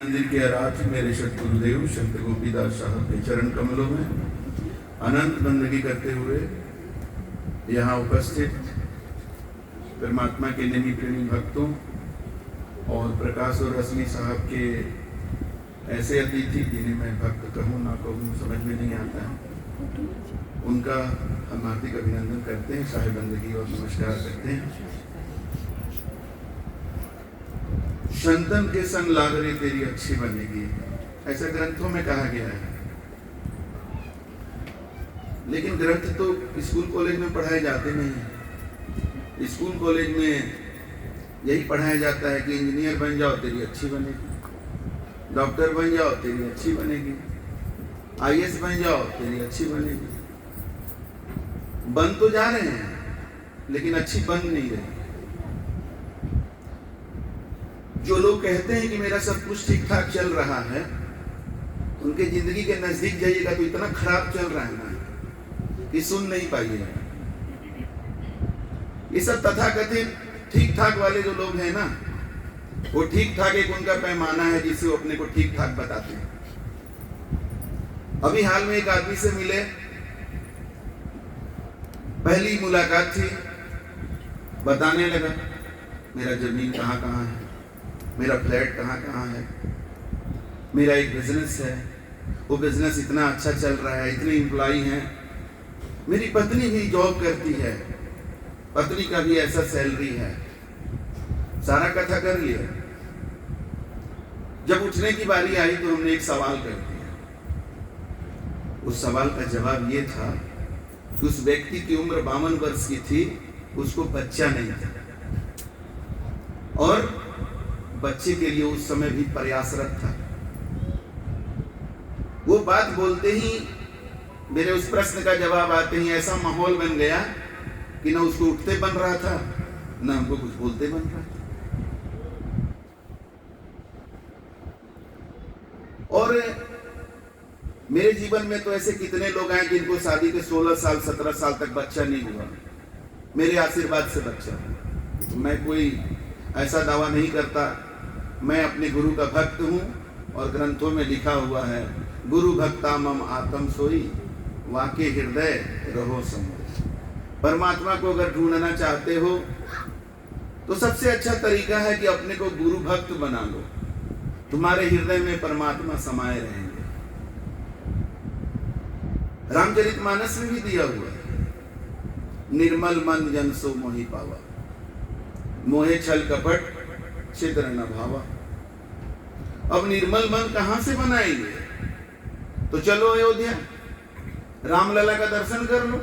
मंदिर के आराध्य मेरे सतगुरुदेव संत गोपीदास साहब के चरण कमलों में अनंत बंदगी करते हुए यहाँ उपस्थित परमात्मा के निमी प्रेमी भक्तों और प्रकाश और रश्मि साहब के ऐसे अतिथि जिन्हें मैं भक्त कहूँ ना कहूँ समझ में नहीं आता है, उनका हम हार्दिक अभिनंदन करते हैं, साहिब बंदगी और नमस्कार करते हैं। संतन के संग लाग रे तेरी अच्छी बनेगी, ऐसा ग्रंथों में कहा गया है। लेकिन ग्रंथ तो स्कूल कॉलेज में पढ़ाए जाते नहीं। स्कूल कॉलेज में यही पढ़ाया जाता है कि इंजीनियर बन जाओ तेरी अच्छी बनेगी, डॉक्टर बन जाओ तेरी अच्छी बनेगी, आईएएस बन जाओ तेरी अच्छी बनेगी। बन तो जा रहे हैं लेकिन अच्छी बन नहीं रही। जो लोग कहते हैं कि मेरा सब कुछ ठीक ठाक चल रहा है, उनके जिंदगी के नजदीक जाइएगा तो इतना खराब चल रहा है ना कि सुन नहीं पाइएगा। ये सब तथाकथित ठीक ठाक वाले जो लोग हैं ना, वो ठीक ठाक एक उनका पैमाना है जिसे वो अपने को ठीक ठाक बताते हैं। अभी हाल में एक आदमी से मिले, पहली मुलाकात थी, बताने लगा मेरा जमीन कहाँ कहाँ है, मेरा फ्लैट कहाँ कहाँ है, मेरा एक बिजनेस है, वो बिजनेस इतना अच्छा चल रहा है, इतने एम्प्लॉई हैं, मेरी पत्नी भी जॉब करती है, पत्नी का भी ऐसा सैलरी है। सारा कथा कर लिया। जब उठने की बारी आई तो हमने एक सवाल कर दिया। उस सवाल का जवाब ये था कि उस व्यक्ति की उम्र 52 वर्ष की थी, उसको बच्चा नहीं था और बच्चे के लिए उस समय भी प्रयासरत था। वो बात बोलते ही मेरे उस प्रश्न का जवाब आते ही ऐसा माहौल बन गया कि ना उसको उठते बन रहा था, ना हमको कुछ बोलते बन रहा था। और मेरे जीवन में तो ऐसे कितने लोग हैं जिनको शादी के 16 साल 17 साल तक बच्चा नहीं हुआ, मेरे आशीर्वाद से बच्चा। तो मैं कोई ऐसा दावा नहीं करता। मैं अपने गुरु का भक्त हूँ और ग्रंथों में लिखा हुआ है, गुरु भक्ता मम आत्म सोई, वाके हृदय रहो समोई। परमात्मा को अगर ढूंढना चाहते हो तो सबसे अच्छा तरीका है कि अपने को गुरु भक्त बना लो, तुम्हारे हृदय में परमात्मा समाये रहेंगे। रामचरितमानस में भी दिया हुआ है, निर्मल मन जन सो मोहि पावा, मोहे छल कपट छिद्र न भावा। अब निर्मल मन कहां से बनाएंगे? तो चलो अयोध्या, रामलला का दर्शन कर लो।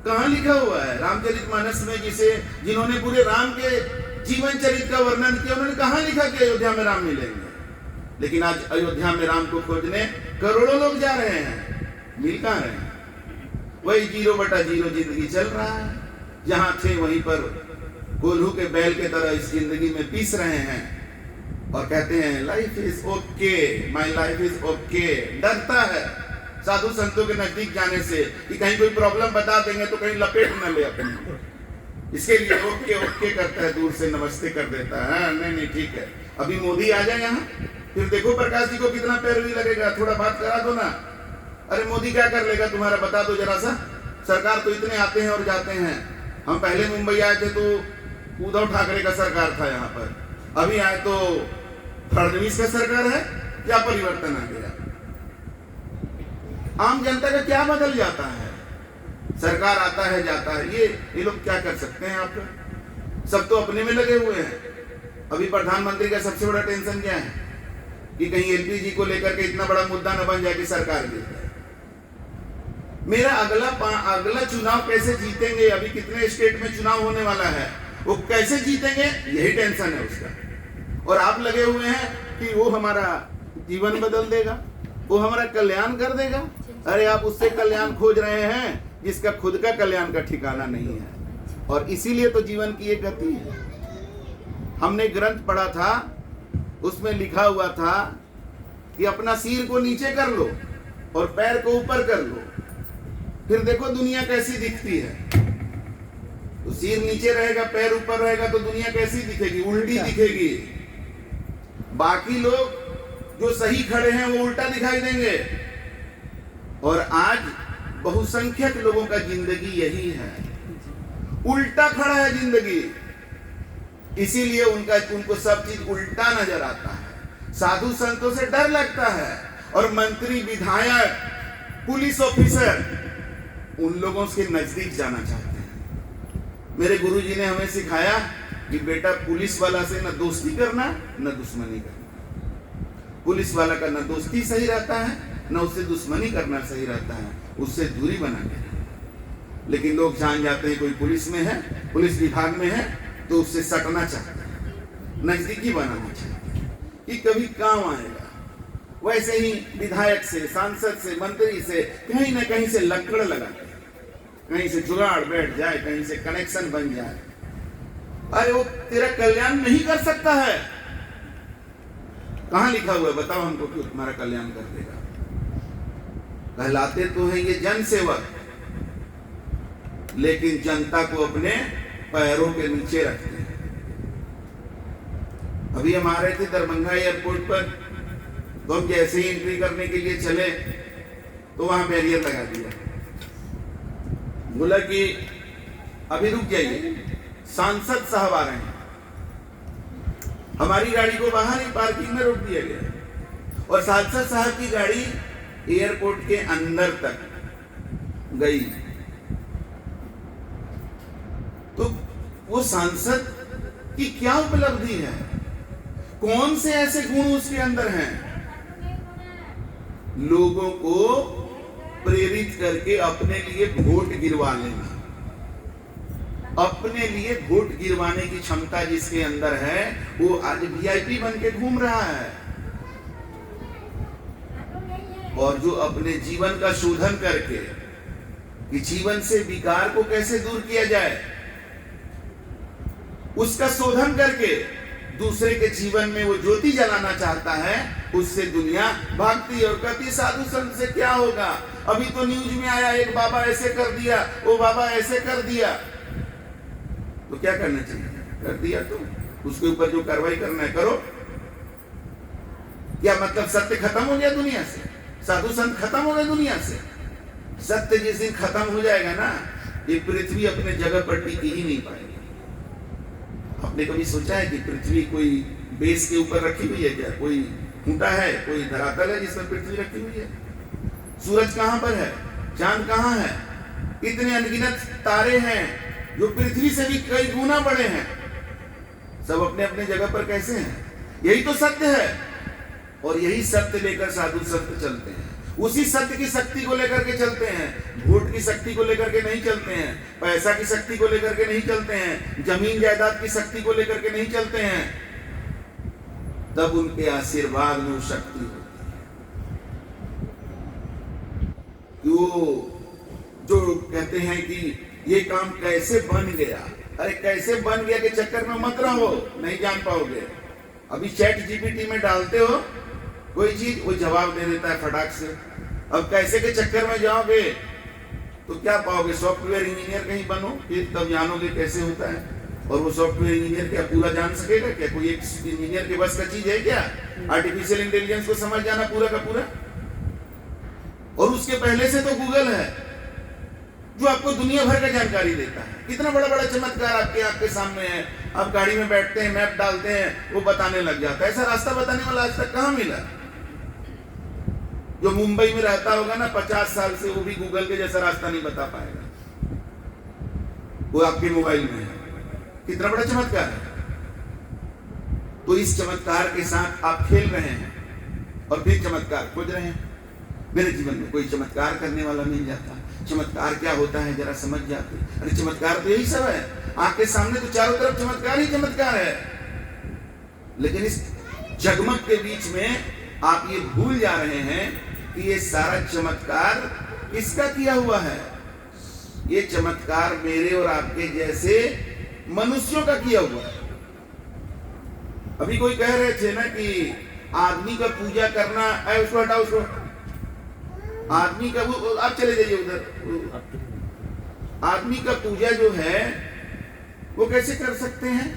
कहां लिखा हुआ है रामचरितमानस में, जिन्होंने पूरे राम के जीवन चरित्र का वर्णन किया, उन्होंने कहां लिखा कि अयोध्या में राम मिलेंगे? लेकिन आज अयोध्या में राम को खोजने करोड़ों लोग जा रहे हैं, मिल कहां रहे हैं? वही 0/0 जिंदगी चल रहा है। जहां थे वहीं पर कोल्हू के बैल के तरह इस जिंदगी में पीस रहे हैं और कहते हैं life is okay, my life is okay. डरता है साधु संतों के नजदीक जाने से कि कहीं कोई प्रॉब्लम बता देंगे तो कहीं लपेट न ले अपने। इसके लिए ओके ओके करता है, दूर से नमस्ते कर देता है, नहीं नहीं ठीक है। अभी मोदी आ जाए यहाँ, फिर देखो प्रकाश जी को कितना पैरवी लगेगा, थोड़ा बात करा दो ना। अरे मोदी क्या कर लेगा तुम्हारा, बता दो जरा सा। सरकार तो इतने आते हैं और जाते हैं। हम पहले मुंबई आए थे तो उद्धव ठाकरे का सरकार था यहाँ पर, अभी आए तो फडणवीस का सरकार है। क्या परिवर्तन आ गया? आम जनता का क्या बदल जाता है? सरकार आता है जाता है, ये लोग क्या कर सकते हैं? आप सब तो अपने में लगे हुए हैं। अभी प्रधानमंत्री का सबसे बड़ा टेंशन क्या है कि कहीं एलपीजी को लेकर के इतना बड़ा मुद्दा न बन जाए कि सरकार गिर जाए। मेरा अगला चुनाव कैसे जीतेंगे? अभी कितने स्टेट में चुनाव होने वाला है, वो कैसे जीतेंगे, यही टेंशन है उसका। और आप लगे हुए हैं कि वो हमारा जीवन बदल देगा, वो हमारा कल्याण कर देगा। अरे आप उससे कल्याण खोज रहे हैं जिसका खुद का कल्याण का ठिकाना नहीं है। और इसीलिए तो जीवन की एक गति है। हमने ग्रंथ पढ़ा था, उसमें लिखा हुआ था कि अपना सिर को नीचे कर लो और पैर को ऊपर कर लो, फिर देखो दुनिया कैसी दिखती है। तो सिर नीचे रहेगा पैर ऊपर रहेगा तो दुनिया कैसी दिखेगी? उल्टी दिखेगी। बाकी लोग जो सही खड़े हैं वो उल्टा दिखाई देंगे। और आज बहुसंख्यक लोगों का जिंदगी यही है, उल्टा खड़ा है जिंदगी, इसीलिए उनको सब चीज उल्टा नजर आता है। साधु संतों से डर लगता है, और मंत्री, विधायक, पुलिस ऑफिसर उन लोगों के नजदीक जाना चाहते हैं। मेरे गुरुजी ने हमें सिखाया कि बेटा, पुलिस वाला से न दोस्ती करना न दुश्मनी करना। पुलिस वाला का न दोस्ती सही रहता है, न उससे दुश्मनी करना सही रहता है, उससे दूरी बना के रहना। लेकिन लोग जान जाते हैं कोई पुलिस में है, पुलिस विभाग में है, तो उससे सटना चाहते हैं, नजदीकी बनाना चाहते हैं कि कभी काम आएगा। वैसे ही विधायक से, सांसद से, मंत्री से कहीं ना कहीं से लकड़ लगाते हैं, कहीं से जुगाड़ बैठ जाए, कहीं से कनेक्शन बन जाए। अरे वो तेरा कल्याण नहीं कर सकता है। कहां लिखा हुआ है बताओ हमको कि तुम्हारा कल्याण कर देगा। कहलाते तो हैं ये जन सेवक, लेकिन जनता को अपने पैरों के नीचे रखते हैं। अभी हम आ रहे थे दरभंगा एयरपोर्ट पर, तो हम जैसे ही एंट्री करने के लिए चले तो वहां बैरियर लगा दिया। बोला कि अभी रुक जाइए, सांसद साहब आ रहे हैं। हमारी गाड़ी को बाहर ही पार्किंग में रोक दिया गया, और सांसद साहब की गाड़ी एयरपोर्ट के अंदर तक गई। तो वो सांसद की क्या उपलब्धि है? कौन से ऐसे गुण उसके अंदर हैं? लोगों को प्रेरित करके अपने लिए वोट गिरवा लेना। अपने लिए वोट गिरवाने की क्षमता जिसके अंदर है, वो आज वीआईपी बन के घूम रहा है। और जो अपने जीवन का शोधन करके कि जीवन से विकार को कैसे दूर किया जाए, उसका शोधन करके दूसरे के जीवन में वो ज्योति जलाना चाहता है, उससे दुनिया भागती है और कहती साधु संत से क्या होगा। अभी तो न्यूज में आया, एक बाबा ऐसे कर दिया, वो बाबा ऐसे कर दिया। तो क्या करना चाहिए? कर दिया तो उसके ऊपर जो कार्रवाई करना है करो। क्या मतलब सत्य खत्म हो गया दुनिया से? साधु संत खत्म हो गए दुनिया से? सत्य जिस दिन खत्म हो जाएगा ना, ये पृथ्वी अपने जगह पर टिकी ही नहीं पाएगी। आपने कभी सोचा है कि पृथ्वी कोई बेस के ऊपर रखी हुई है क्या? कोई खूंटा है, कोई धरातल है जिसमें पृथ्वी रखी हुई है? सूरज कहां पर है? चांद कहां है? इतने अनगिनत तारे हैं जो पृथ्वी से भी कई गुना बड़े हैं। सब अपने अपने जगह पर कैसे हैं? यही तो सत्य है, और यही सत्य लेकर साधु संत चलते हैं। उसी सत्य की शक्ति को लेकर के चलते हैं, वोट की शक्ति को लेकर के नहीं चलते हैं, पैसा की शक्ति को लेकर के नहीं चलते हैं, जमीन जायदाद की शक्ति को लेकर के नहीं चलते हैं। तब उनके आशीर्वाद में शक्ति होती है। वो जो कहते हैं कि ये काम कैसे बन गया, अरे कैसे बन गया के चक्कर में मत रहो, नहीं जान पाओगे। अभी चैट जीपीटी में डालते हो कोई चीज, वो जवाब दे देता है फटाक से। अब कैसे के चक्कर में जाओगे तो क्या पाओगे? सॉफ्टवेयर इंजीनियर कहीं बनो, फिर तब जानोगे कैसे होता है। और वो सॉफ्टवेयर इंजीनियर क्या पूरा जान सकेगा क्या? कोई एक इंजीनियर के बस का चीज है क्या आर्टिफिशियल इंटेलिजेंस को समझ जाना पूरा का पूरा? और उसके पहले से तो गूगल है जो आपको दुनिया भर का जानकारी देता है। कितना बड़ा बड़ा चमत्कार आपके आपके सामने है। आप गाड़ी में बैठते हैं, मैप डालते हैं, वो बताने लग जाता है। ऐसा रास्ता बताने वाला आज तक कहां मिला? जो मुंबई में रहता होगा ना 50 साल से, वो भी गूगल के जैसा रास्ता नहीं बता पाएगा। वो आपके मोबाइल में है। कितना बड़ा चमत्कार है। तो इस चमत्कार के साथ आप खेल रहे हैं और फिर चमत्कार खोज रहे हैं। मेरे जीवन में कोई चमत्कार करने वाला मिल जाता। चमत्कार क्या होता है जरा समझ जाते। अरे चमत्कार तो यही सब है, आपके सामने तो चारों तरफ चमत्कार ही चमत्कार है। लेकिन इस जगमग के बीच में आप ये भूल जा रहे हैं कि ये सारा चमत्कार किसका किया हुआ है? ये चमत्कार मेरे और आपके जैसे मनुष्यों का किया हुआ है। अभी कोई कह रहे थे ना कि आदमी का पूजा करना, उसको हटाओ, उसको आदमी का, वो आप चले जाइए उधर। आदमी का पूजा जो है वो कैसे कर सकते हैं?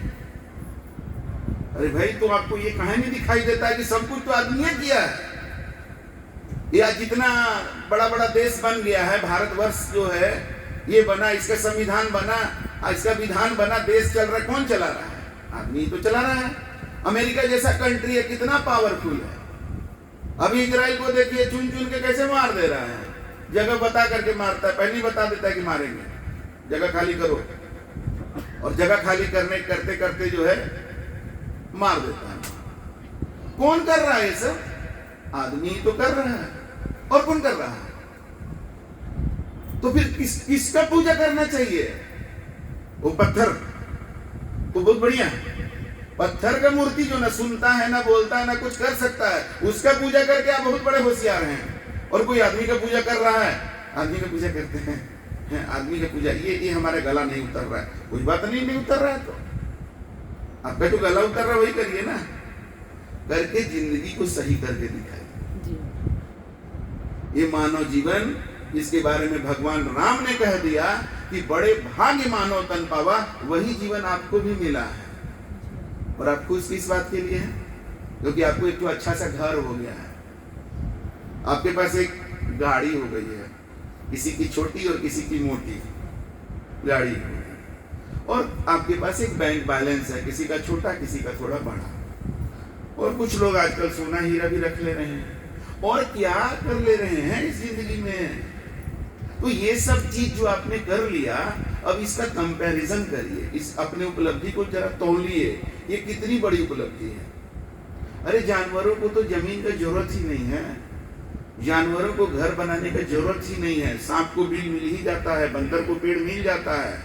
अरे भाई, तो आपको ये कहीं नहीं दिखाई देता है कि सब कुछ तो आदमी ने किया है? या जितना बड़ा बड़ा देश बन गया है, भारतवर्ष जो है ये बना, इसका संविधान बना, इसका विधान बना, देश चल रहा है, कौन चला रहा है? आदमी तो चला रहा है। अमेरिका जैसा कंट्री है, कितना पावरफुल है। अभी इजराइल को देखिए, चुन चुन के कैसे मार दे रहा है, जगह बता करके मारता है, पहले ही बता देता है कि मारेंगे, जगह खाली करो, और जगह खाली करते करते जो है मार देता है। कौन कर रहा है ये सब? आदमी तो कर रहा है। और कौन कर रहा है? तो फिर किसका पूजा करना चाहिए? वो पत्थर तो बहुत बढ़िया है, पत्थर का मूर्ति जो ना सुनता है, ना बोलता है, ना कुछ कर सकता है, उसका पूजा करके आप बहुत बड़े होशियार हैं। और कोई आदमी का पूजा कर रहा है, आदमी का पूजा करते हैं, आदमी का पूजा, ये हमारा गला नहीं उतर रहा है, कुछ बात नहीं उतर रहा है, तो आपका जो गला उतर रहा है वही करिए ना, करके जिंदगी को सही करके दिखाइए। ये मानव जीवन, जिसके बारे में भगवान राम ने कह दिया कि बड़े भाग्य मानव तन पावा, वही जीवन आपको भी मिला है। और आप खुश किस बात के लिए हैं? क्योंकि आपको एक तो अच्छा सा घर हो गया है, आपके पास एक गाड़ी हो गई है, किसी की छोटी और किसी की मोटी गाड़ी हो गई, और आपके पास एक बैंक बैलेंस है, किसी का छोटा किसी का थोड़ा बड़ा, और कुछ लोग आजकल सोना हीरा भी रख ले रहे हैं, और क्या कर ले रहे हैं इस जिंदगी में। तो ये सब चीज जो आपने कर लिया, अब इसका कंपैरिजन करिए, इस अपने उपलब्धि को जरा तौलिए, ये कितनी बड़ी उपलब्धि है। अरे जानवरों को तो जमीन की जरूरत ही नहीं है, जानवरों को घर बनाने की जरूरत ही नहीं है, सांप को बिल मिल ही जाता है, बंदर को पेड़ मिल जाता है,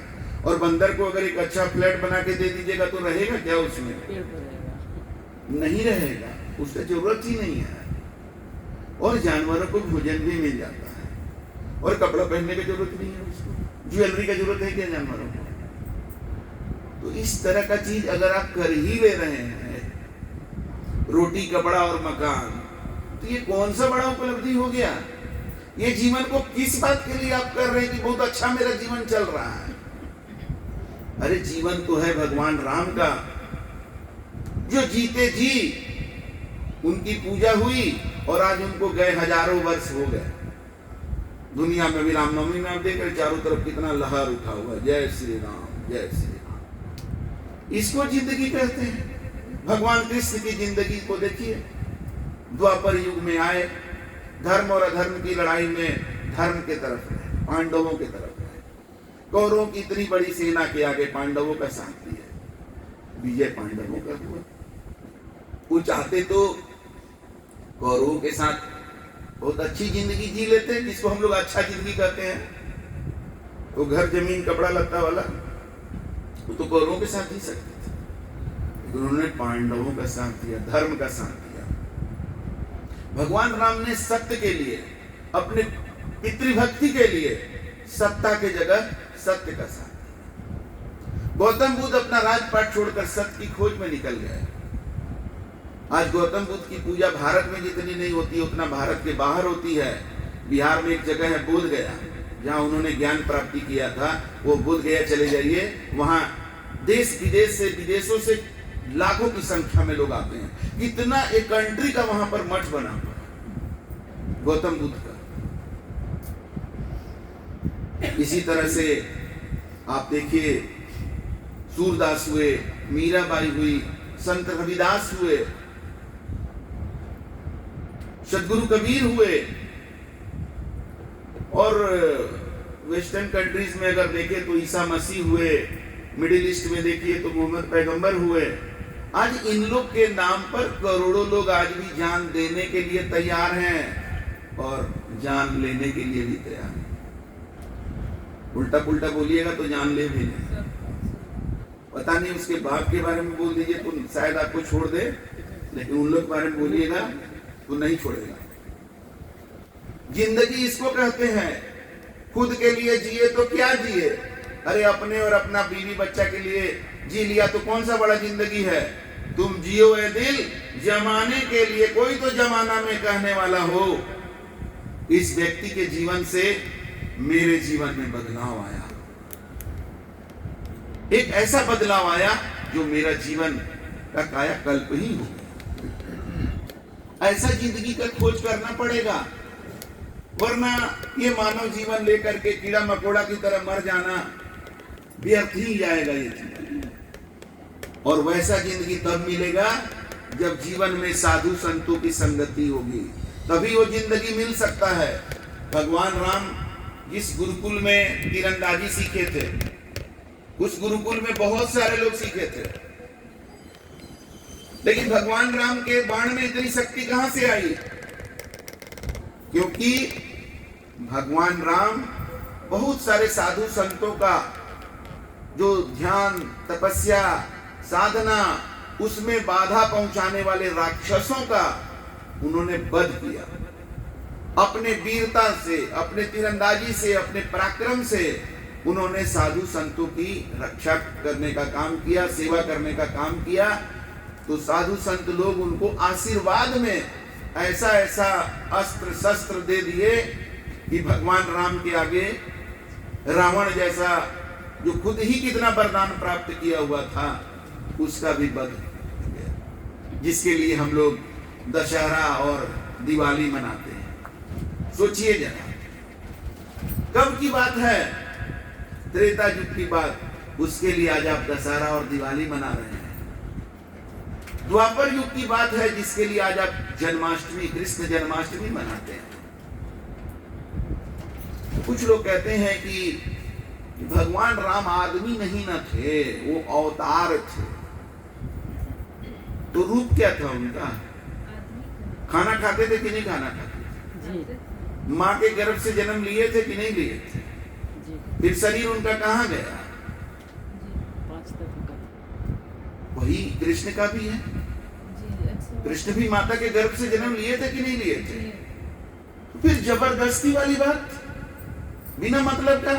और बंदर को अगर एक अच्छा फ्लैट बना के दे दीजिएगा तो रहेगा क्या उसमें? नहीं रहेगा, उसका जरूरत ही नहीं है। और जानवरों को भोजन भी मिल जाता है, और कपड़ा पहनने की जरूरत नहीं है उसको, ज्वेलरी की जरूरत है क्या जानवरों को? तो इस तरह का चीज अगर आप कर ही ले रहे हैं, रोटी कपड़ा और मकान, तो ये कौन सा बड़ा उपलब्धि हो गया? ये जीवन को किस बात के लिए आप कर रहे हैं कि बहुत अच्छा मेरा जीवन चल रहा है? अरे जीवन तो है भगवान राम का, जो जीते जी उनकी पूजा हुई, और आज उनको गए हजारों वर्ष हो गए। दुनिया में भी रामनवमी में आप देख रहे चारों तरफ कितना लहर उठा हुआ है, जय श्री राम जय श्री राम। इसको जिंदगी कहते हैं। भगवान कृष्ण की जिंदगी को देखिए, द्वापर युग में आए, धर्म और अधर्म की लड़ाई में धर्म के तरफ रहे, पांडवों के तरफ रहे, कौरवों की इतनी बड़ी सेना के आगे पांडवों का साथ दिया, विजय पांडवों का हुआ। वो चाहते तो कौरवों के साथ बहुत अच्छी जिंदगी जी लेते हैं, जिसको हम लोग अच्छा जिंदगी कहते हैं, तो घर जमीन कपड़ा लत्ता वाला, वो तो कौरवों के साथ जी सकते थे, लेकिन उन्होंने पांडवों का साथ दिया, धर्म का साथ दिया। भगवान राम ने सत्य के लिए, अपने पितृभक्ति के लिए सत्ता के जगह सत्य का साथ दिया। गौतम बुद्ध अपना राजपाट छोड़कर सत्य की खोज में निकल गए। आज गौतम बुद्ध की पूजा भारत में जितनी नहीं होती, उतना भारत के बाहर होती है। बिहार में एक जगह है बोध गया, जहाँ उन्होंने ज्ञान प्राप्ति किया था, वो बोध गया चले जाइए, वहाँ देश विदेश से, विदेशों से लाखों की संख्या में लोग आते हैं। इतना एक कंट्री का वहां पर मठ बना हुआ है गौतम बुद्ध का। इसी तरह से आप देखिए, सूरदास हुए, मीराबाई हुई, संत रविदास हुए, सदगुरु कबीर हुए, और वेस्टर्न कंट्रीज में अगर देखें तो ईसा मसीह हुए, मिडिल ईस्ट में देखिए तो मोहम्मद पैगंबर हुए। आज इन लोग के नाम पर करोड़ों लोग आज भी जान देने के लिए तैयार हैं और जान लेने के लिए भी तैयार हैं। उल्टा पुल्टा बोलिएगा तो जान ले भी नहीं, पता नहीं उसके बाप के बारे में बोल दीजिए तो शायद आपको छोड़ दे, लेकिन उन लोग के बारे में बोलिएगा तो नहीं छोड़ेगा। जिंदगी इसको कहते हैं, खुद के लिए जिए तो क्या जिए, अरे अपने और अपना बीवी बच्चा के लिए जी लिया तो कौन सा बड़ा जिंदगी है। तुम जियो ए दिल जमाने के लिए, कोई तो जमाना में कहने वाला हो। इस व्यक्ति के जीवन से मेरे जीवन में बदलाव आया, एक ऐसा बदलाव आया जो मेरा जीवन का कायाकल्प ही हो। ऐसा जिंदगी का खोज करना पड़ेगा, वरना ये मानव जीवन लेकर के कीड़ा मकोड़ा की तरह मर जाना व्यर्थ ही जाएगा ये जीवन। और वैसा जिंदगी तब मिलेगा जब जीवन में साधु संतों की संगति होगी, तभी वो जिंदगी मिल सकता है। भगवान राम जिस गुरुकुल में तीरंदाजी सीखे थे, उस गुरुकुल में बहुत सारे लोग सीखे थे, लेकिन भगवान राम के बाण में इतनी शक्ति कहां से आई? क्योंकि भगवान राम बहुत सारे साधु संतों का जो ध्यान, तपस्या, साधना, उसमें बाधा पहुंचाने वाले राक्षसों का उन्होंने वध किया। अपने वीरता से, अपने तीरंदाजी से, अपने पराक्रम से उन्होंने साधु संतों की रक्षा करने का काम किया, सेवा करने का काम किया। तो साधु संत लोग उनको आशीर्वाद में ऐसा ऐसा अस्त्र शस्त्र दे दिए कि भगवान राम के आगे रावण जैसा, जो खुद ही कितना वरदान प्राप्त किया हुआ था, उसका भी वध किया, जिसके लिए हम लोग दशहरा और दिवाली मनाते हैं। सोचिए जरा, कब की बात है? त्रेता युग की बात। उसके लिए आज आप दशहरा और दिवाली मना रहे हैं। द्वापर युग की बात है, जिसके लिए आज आप जन्माष्टमी, कृष्ण जन्माष्टमी मनाते हैं। कुछ लोग कहते हैं कि भगवान राम आदमी नहीं न थे, वो अवतार थे। तो रूप क्या था उनका? खाना खाते थे कि नहीं खाना खाते? माँ के गर्भ से जन्म लिए थे कि नहीं लिए थे? फिर शरीर उनका कहाँ गया? वही कृष्ण का भी है। कृष्ण भी माता के गर्भ से जन्म लिए थे कि नहीं लिए थे? फिर जबरदस्ती वाली बात, बिना मतलब का,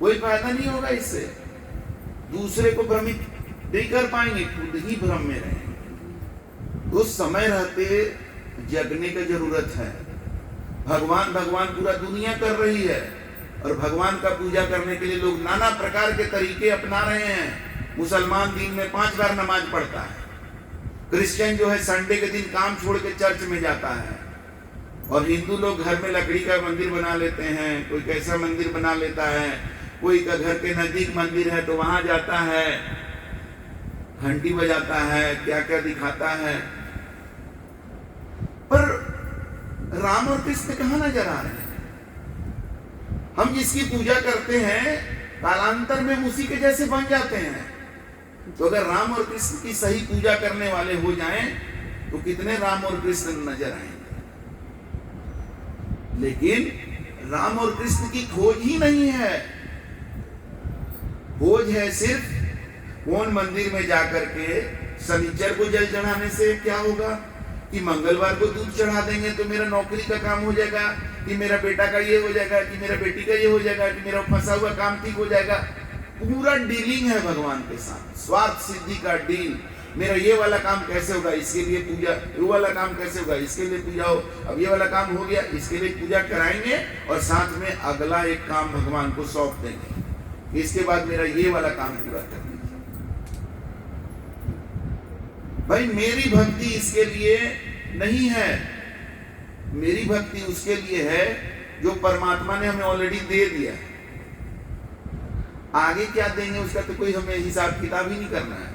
कोई फायदा नहीं होगा इससे। दूसरे को भ्रमित नहीं कर पाएंगे, खुद ही भ्रम में रहेंगे। उस समय रहते जगने की जरूरत है। भगवान भगवान पूरा दुनिया कर रही है, और भगवान का पूजा करने के लिए लोग नाना प्रकार के तरीके अपना रहे हैं। मुसलमान दिन में 5 बार नमाज पढ़ता है, क्रिश्चियन जो है संडे के दिन काम छोड़ के चर्च में जाता है, और हिंदू लोग घर में लकड़ी का मंदिर बना लेते हैं, कोई कैसा मंदिर बना लेता है, कोई का घर के नजदीक मंदिर है तो वहां जाता है, घंटी बजाता है, क्या क्या दिखाता है। पर राम और कृष्ण कहां नजर आ रहे हैं? हम जिसकी पूजा करते हैं कालांतर में उसी के जैसे बन जाते हैं। तो अगर राम और कृष्ण की सही पूजा करने वाले हो जाएं तो कितने राम और कृष्ण नजर आएंगे। लेकिन राम और कृष्ण की खोज ही नहीं है। खोज है सिर्फ कौन मंदिर में जाकर के शनिचर को जल चढ़ाने से क्या होगा, कि मंगलवार को दूध चढ़ा देंगे तो मेरा नौकरी का काम हो जाएगा, कि मेरा बेटा का ये हो जाएगा, कि मेरा बेटी का ये हो जाएगा, कि मेरा फंसा हुआ काम ठीक हो जाएगा। पूरा डीलिंग है भगवान के साथ, स्वार्थ सिद्धि का डील। मेरा ये वाला काम कैसे होगा, इसके लिए पूजा, वो वाला काम कैसे होगा, इसके लिए पूजा हो, अब ये वाला काम हो गया, इसके लिए पूजा कराएंगे, और साथ में अगला एक काम भगवान को सौंप देंगे, इसके बाद मेरा ये वाला काम पूरा कर दीजिए। भाई मेरी भक्ति इसके लिए नहीं है, मेरी भक्ति उसके लिए है जो परमात्मा ने हमें ऑलरेडी दे दिया। आगे क्या देंगे उसका तो कोई हमें हिसाब किताब ही नहीं करना है।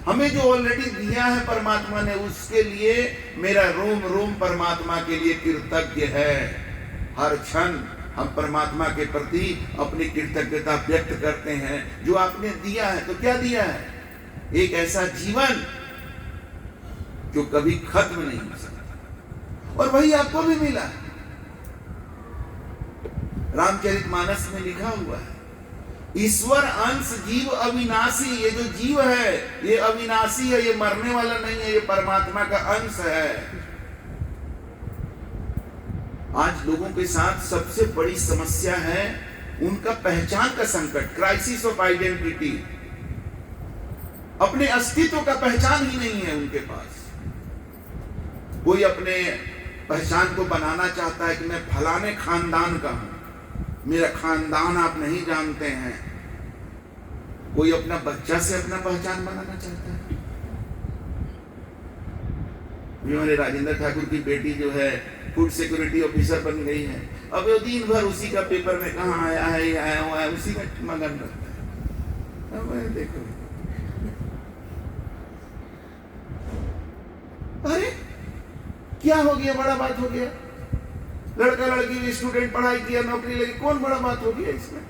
हमें जो ऑलरेडी दिया है परमात्मा ने, उसके लिए मेरा रोम रोम परमात्मा के लिए कृतज्ञ है। हर क्षण हम परमात्मा के प्रति अपनी कृतज्ञता व्यक्त करते हैं। जो आपने दिया है, तो क्या दिया है? एक ऐसा जीवन जो कभी खत्म नहीं हो सकता, और वही आपको भी मिला। रामचरितमानस में लिखा हुआ है, ईश्वर अंश जीव अविनाशी। ये जो जीव है ये अविनाशी है, ये मरने वाला नहीं है, ये परमात्मा का अंश है। आज लोगों के साथ सबसे बड़ी समस्या है उनका पहचान का संकट, क्राइसिस ऑफ आइडेंटिटी। अपने अस्तित्व का पहचान ही नहीं है उनके पास। कोई अपने पहचान को बनाना चाहता है कि मैं फलाने खानदान का हूं, मेरा खानदान आप नहीं जानते हैं। कोई अपना बच्चा से अपना पहचान बनाना चाहता है, अभी हमारे राजेंद्र ठाकुर की बेटी जो है फूड सिक्योरिटी ऑफिसर बन गई है। अब वो दिन भर उसी का पेपर में कहाँ आया है, ये आया हुआ है, उसी में मगन रहता है। अब देखो, अरे क्या हो गया, बड़ा बात हो गया? लड़का लड़की स्टूडेंट पढ़ाई किया, नौकरी लगी, कौन बड़ा बात हो गया इसमें?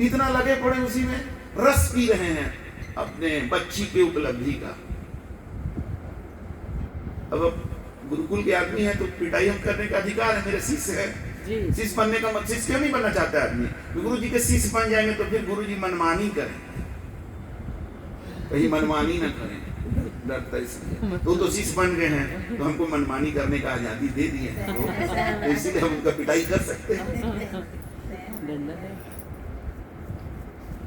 इतना लगे पड़े उसी में, रस पी रहे हैं अपने बच्ची के उपलब्धि का। अब गुरुकुल के आदमी है तो पिटाई हम करने का अधिकार है, मेरे शिष्य है। शिष्य बनने का मतलब, शिष्य क्यों नहीं बनना चाहता आदमी? तो गुरु जी के शिष्य बन जाएंगे तो फिर गुरु जी मनमानी करें, कहीं मनमानी ना करें, डरता इसलिए। तो शिष्य बन गए हैं तो हमको मनमानी करने का आजादी दे दिए हैं, तो इसीलिए हम उनका पिटाई कर सकते हैं।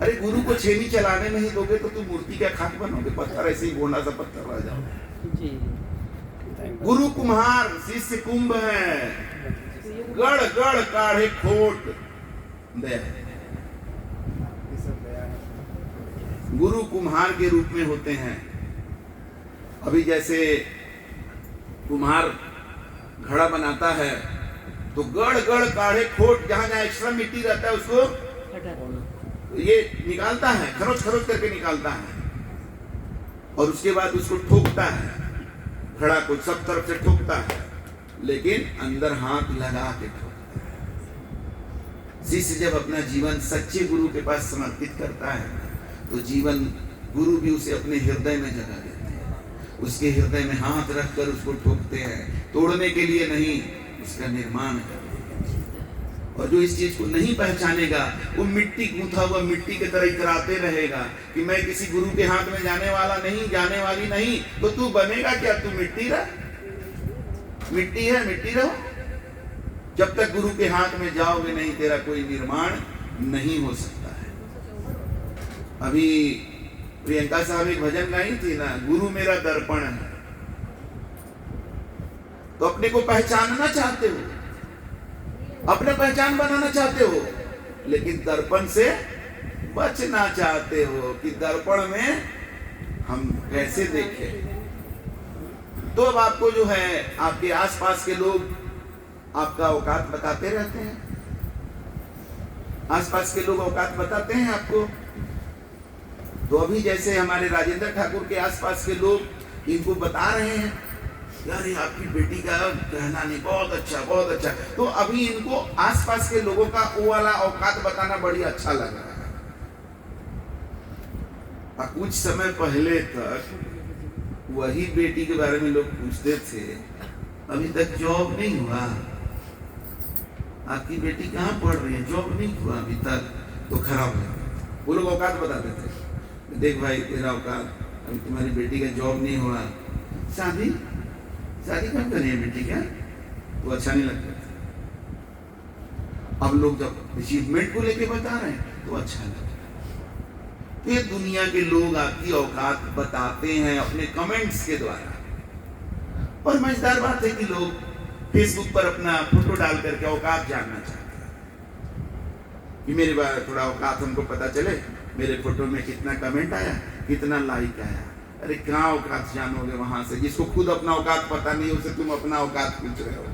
अरे गुरु को छेनी चलाने नहीं दोगे तो तुम मूर्ति का खाक बनोगे, पत्थर ऐसे ही बोना सा पत्थर रह जाओगे। गुरु कुम्हार, शिष्य कुंभ है, गढ़ गढ़ काढ़े खोट दया। गुरु कुम्हार के रूप में होते हैं। अभी जैसे कुम्हार घड़ा बनाता है तो गढ़ गढ़ काढ़े खोट, जहां जहां एक्स्ट्रा मिट्टी रहता है उसको ये निकालता है, खरोच खरोच करके निकालता है, और उसके बाद उसको ठोकता है, घड़ा को सब तरफ से ठोकता है, लेकिन अंदर हाथ लगा के ठोकता है। शिष्य जब अपना जीवन सच्चे गुरु के पास समर्पित करता है तो जीवन गुरु भी उसे अपने हृदय में जगह देते हैं, उसके हृदय में हाथ रखकर उसको ठोकते हैं, तोड़ने के लिए नहीं, उसका निर्माण करते हैं। और जो इस चीज को नहीं पहचानेगा वो मिट्टी गूंथा हुआ मिट्टी की तरह इतराते रहेगा कि मैं किसी गुरु के हाथ में जाने वाला नहीं, जाने वाली नहीं, तो तू बनेगा क्या? तू मिट्टी रह, मिट्टी है, मिट्टी रहो। जब तक गुरु के हाथ में जाओगे नहीं, तेरा कोई निर्माण नहीं हो सकता है। अभी प्रियंका साहब एक भजन गाई थी ना, गुरु मेरा दर्पण है। तो अपने को पहचानना चाहते हो, अपने पहचान बनाना चाहते हो, लेकिन दर्पण से बचना चाहते हो कि दर्पण में हम कैसे देखें। तो अब आपको जो है आपके आसपास के लोग आपका औकात बताते रहते हैं, आसपास के लोग औकात बताते हैं आपको। तो अभी जैसे हमारे राजेंद्र ठाकुर के आसपास के लोग इनको बता रहे हैं, यार ये आपकी बेटी का कहना नहीं, बहुत अच्छा, बहुत अच्छा। तो अभी इनको आसपास के लोगों का वो वाला औकात बताना बड़ी अच्छा लग रहा है। और कुछ समय पहले तक वही बेटी के बारे में लोग पूछते थे, अभी तक जॉब नहीं हुआ, आपकी बेटी कहाँ पढ़ रही है, जॉब नहीं हुआ अभी तक, तो खराब है। वो लोग औकात बताते थे, देख भाई तेरा औकात, अभी तुम्हारी बेटी का जॉब नहीं हुआ, शादी कब करनी है बेटी का, तो अच्छा नहीं लगता था। अब लोग जब अचीवमेंट को लेके बता रहे हैं तो अच्छा लगता है। तो ये दुनिया के लोग आपकी औकात बताते हैं अपने कमेंट्स के द्वारा। और मजेदार बात है कि लोग फेसबुक पर अपना फोटो डाल करके औकात जानना चाहते हैं कि मेरे बारे थोड़ा औकात हमको पता चले, मेरे फोटो में कितना कमेंट आया, कितना लाइक आया। अरे कहाँ औकात जानोगे वहां से, जिसको खुद अपना औकात पता नहीं उसे तुम अपना औकात पूछ रहे हो।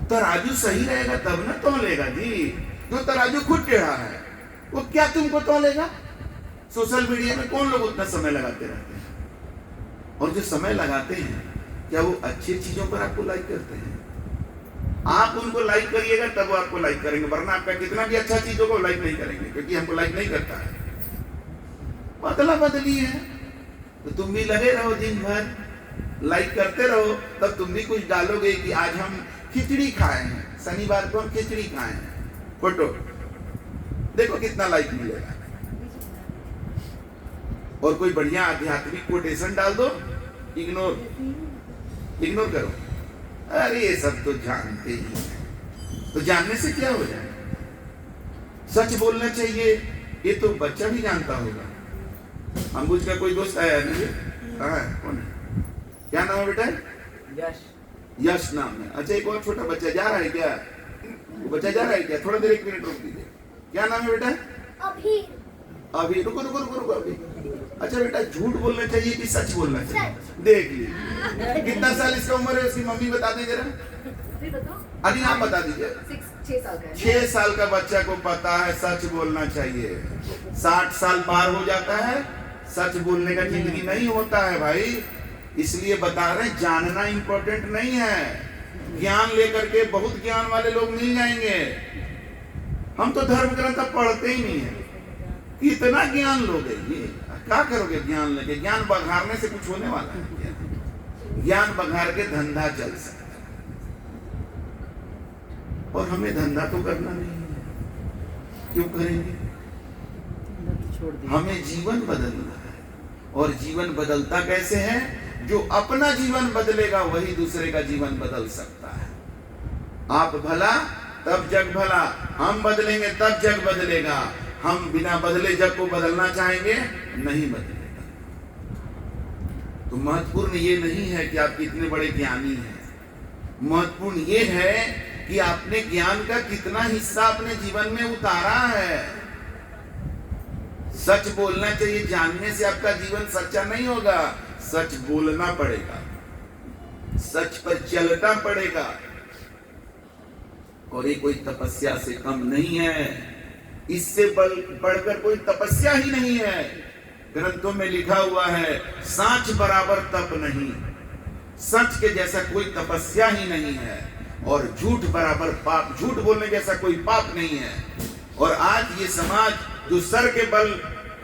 तराजू सही रहेगा तब ना तौलेगा जी। जो तराजू खुद टेढ़ा है वो क्या तुमको तौलेगा? सोशल मीडिया में कौन लोग उतना समय लगाते रहते हैं, और जो समय लगाते हैं क्या वो अच्छी चीजों पर आपको लाइक करते हैं? आप उनको लाइक करिएगा तब वो आपको लाइक करेंगे, वरना आपका कितना भी अच्छा चीजों को लाइक नहीं करेंगे, क्योंकि हमको लाइक नहीं करता है। बदला बदली है, तो तुम भी लगे रहो दिन भर लाइक करते रहो, तब तुम भी कुछ डालोगे कि आज हम खिचड़ी खाए हैं, शनिवार को हम खिचड़ी खाए हैं, फोटो देखो कितना लाइक मिलेगा। और कोई बढ़िया आध्यात्मिक कोटेशन डाल दो, इग्नोर करो, अरे ये सब तो जानते ही हैं। तो जानने से क्या हो जाए, सच बोलना चाहिए, ये तो बच्चा भी जानता होगा। अंबुज का कोई दोस्त आया है, कौन है, क्या नाम है बेटा? यश नाम है। अच्छा एक और छोटा बच्चा जा रहा है क्या? वो बच्चा जा रहा है क्या? थोड़ा देर 1 मिनट रुक दीजिए। क्या नाम है बेटा? अभी रुको रुको रुको रुको अभी। अच्छा बेटा, झूठ बोलना चाहिए कि सच बोलना चाहिए? देख लीजिए कितना साल इसका उम्र है उसकी, मम्मी बता दीजिए जरा। अभी आप बता दीजिए। 6 साल का बच्चा को पता है सच बोलना चाहिए। 60 साल पार हो जाता है, सच बोलने का जिंदगी नहीं होता है भाई। इसलिए बता रहे हैं, जानना इंपॉर्टेंट नहीं है। ज्ञान लेकर के बहुत ज्ञान वाले लोग मिल जाएंगे। हम तो धर्म ग्रंथ पढ़ते ही नहीं है। इतना ज्ञान लोगे, ये क्या करोगे ज्ञान लेके? ज्ञान बघारने से कुछ होने वाला है? ज्ञान बघार के धंधा चल सकता है, और हमें धंधा तो करना नहीं है। क्यों करेंगे? हमें जीवन बदलना है, और जीवन बदलता कैसे है? जो अपना जीवन बदलेगा वही दूसरे का जीवन बदल सकता है। आप भला तब जग भला, हम बदलेंगे तब जग बदलेगा। हम बिना बदले जग को बदलना चाहेंगे, नहीं बदलेगा। तो महत्वपूर्ण ये नहीं है कि आप कितने बड़े ज्ञानी हैं। महत्वपूर्ण ये है कि आपने ज्ञान का कितना हिस्सा अपने जीवन में उतारा है। सच बोलना चाहिए। जानने से आपका जीवन सच्चा नहीं होगा। सच बोलना पड़ेगा, सच पर चलना पड़ेगा। और ये कोई तपस्या से कम नहीं है, इससे बढ़कर कोई तपस्या ही नहीं है। ग्रंथों में लिखा हुआ है, सांच बराबर तप नहीं। सच के जैसा कोई तपस्या ही नहीं है, और झूठ बराबर पाप, झूठ बोलने जैसा कोई पाप नहीं है। और आज ये समाज जो सर के बल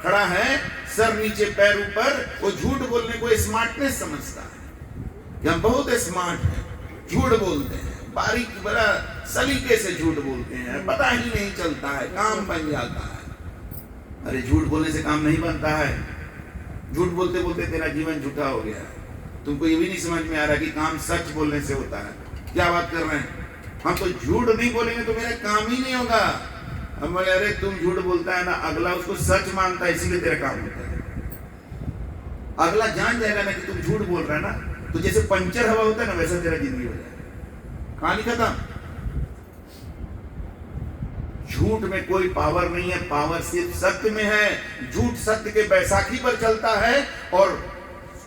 खड़ा है, सर नीचे पैर ऊपर, वो झूठ बोलने को स्मार्टनेस समझता है कि हम बहुत स्मार्ट हैं, झूठ बोलते हैं, बारीक बड़ा सलीके से झूठ बोलते हैं, पता ही नहीं चलता है, काम बन जाता है। अरे झूठ बोलने से काम नहीं बनता है। झूठ बोलते बोलते तेरा जीवन झूठा हो गया है। तुमको ये भी नहीं समझ में आ रहा कि काम सच बोलने से होता है। क्या बात कर रहे हैं? हम तो झूठ नहीं बोलेंगे तो मेरा काम ही नहीं होगा। हम बोले अरे तुम झूठ बोलता है ना, अगला उसको सच मानता है, इसीलिए तेरा काम होता है। अगला जान जाएगा ना कि तुम झूठ बोल रहा है ना, तो जैसे पंचर हवा होता है ना, वैसा तेरा जिंदगी हो जाएगा। कहानी खत्म। झूठ में कोई पावर नहीं है, पावर सिर्फ सत्य में है। झूठ सत्य के बैसाखी पर चलता है, और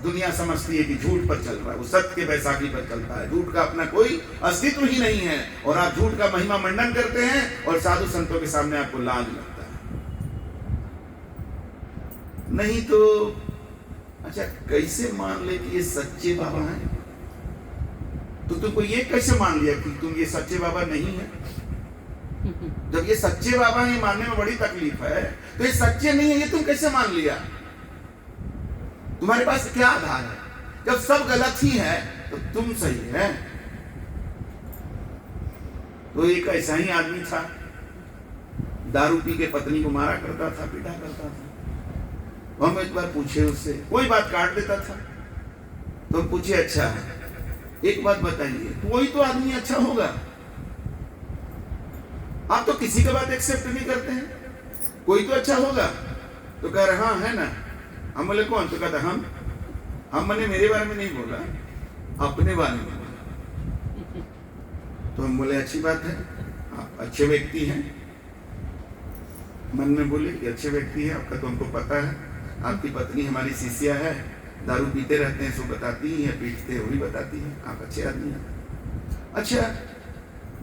दुनिया समझती है कि झूठ पर चल रहा है, वो सत्य के बैसाखी पर चलता है। झूठ का अपना कोई अस्तित्व ही नहीं है, और आप झूठ का महिमा मंडन करते हैं, और साधु संतों के सामने आपको लाज लगता है। नहीं तो अच्छा, कैसे मान ले कि ये सच्चे बाबा हैं? तो तुमको ये कैसे मान लिया कि तुम ये सच्चे बाबा नहीं है? जब ये सच्चे बाबा हैं, मानने में बड़ी तकलीफ है, तो ये सच्चे नहीं है ये तुम कैसे मान लिया? तुम्हारे पास क्या आधार है? जब सब गलत ही है तो तुम सही है। तो एक ऐसा ही आदमी था, दारू पी के पत्नी को मारा करता था, पीटा करता था। हम एक बार पूछे उससे, कोई बात काट देता था। तो हम पूछे अच्छा एक बात बताइए, कोई तो आदमी अच्छा होगा? आप तो किसी का बात एक्सेप्ट नहीं करते हैं। कोई तो अच्छा होगा? तो कह रहे हाँ है ना। हम बोले कौन? तो कहता हम मैंने मेरे बारे में नहीं बोला, अपने बारे में बोला। तो हम बोले अच्छी बात है, आप अच्छे व्यक्ति हैं। मन में बोले कि अच्छे व्यक्ति है आपका, तो हमको पता है। आपकी पत्नी हमारी शिष्या है, दारू पीते रहते हैं, सो बताती ही है, पीटते हैं वो भी बताती है। आप अच्छे आदमी हैं। अच्छा,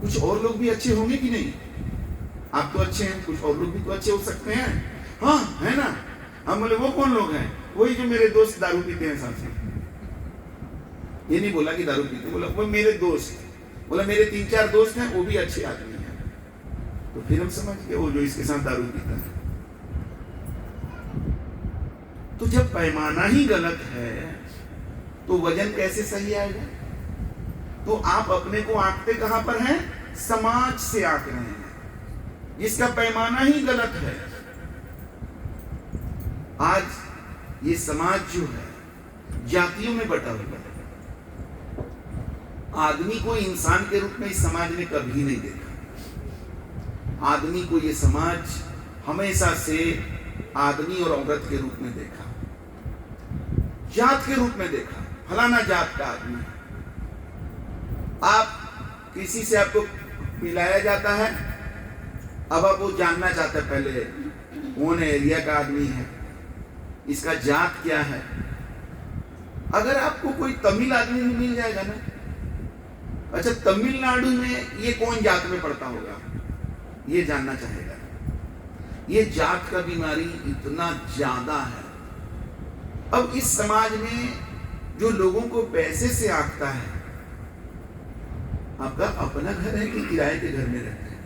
कुछ और लोग भी अच्छे होंगे कि नहीं? आप तो अच्छे हैं, कुछ और लोग भी तो अच्छे हो सकते हैं। हाँ है ना। हम बोले वो कौन लोग हैं? वही जो मेरे दोस्त दारू पीते हैं साथ में। ये नहीं बोला कि दारू पीते, बोला वो मेरे दोस्त। बोला मेरे 3-4 दोस्त हैं, वो भी अच्छे आदमी हैं। तो फिर हम समझ गए वो जो इसके साथ दारू पीता है। तो जब पैमाना ही गलत है तो वजन कैसे सही आएगा? तो आप अपने को आंकते कहां पर हैं? समाज से आंक रहे हैं, जिसका पैमाना ही गलत है। आज ये समाज जो है जातियों में बटा हुआ है। आदमी को इंसान के रूप में इस समाज ने कभी नहीं देखा। आदमी को ये समाज हमेशा से आदमी और औरत के रूप में देखा, जात के रूप में देखा। फलाना जात का आदमी। आप किसी से आपको मिलाया जाता है, अब आप वो जानना चाहते हैं पहले कौन एरिया का आदमी है, इसका जात क्या है। अगर आपको कोई तमिल आदमी भी मिल जाएगा ना, अच्छा तमिलनाडु में ये कौन जात में पड़ता होगा, ये जानना चाहेगा। ये जात का बीमारी इतना ज्यादा है। अब इस समाज में जो लोगों को पैसे से आंकता है, आपका अपना घर है कि किराए के घर में रहते हैं।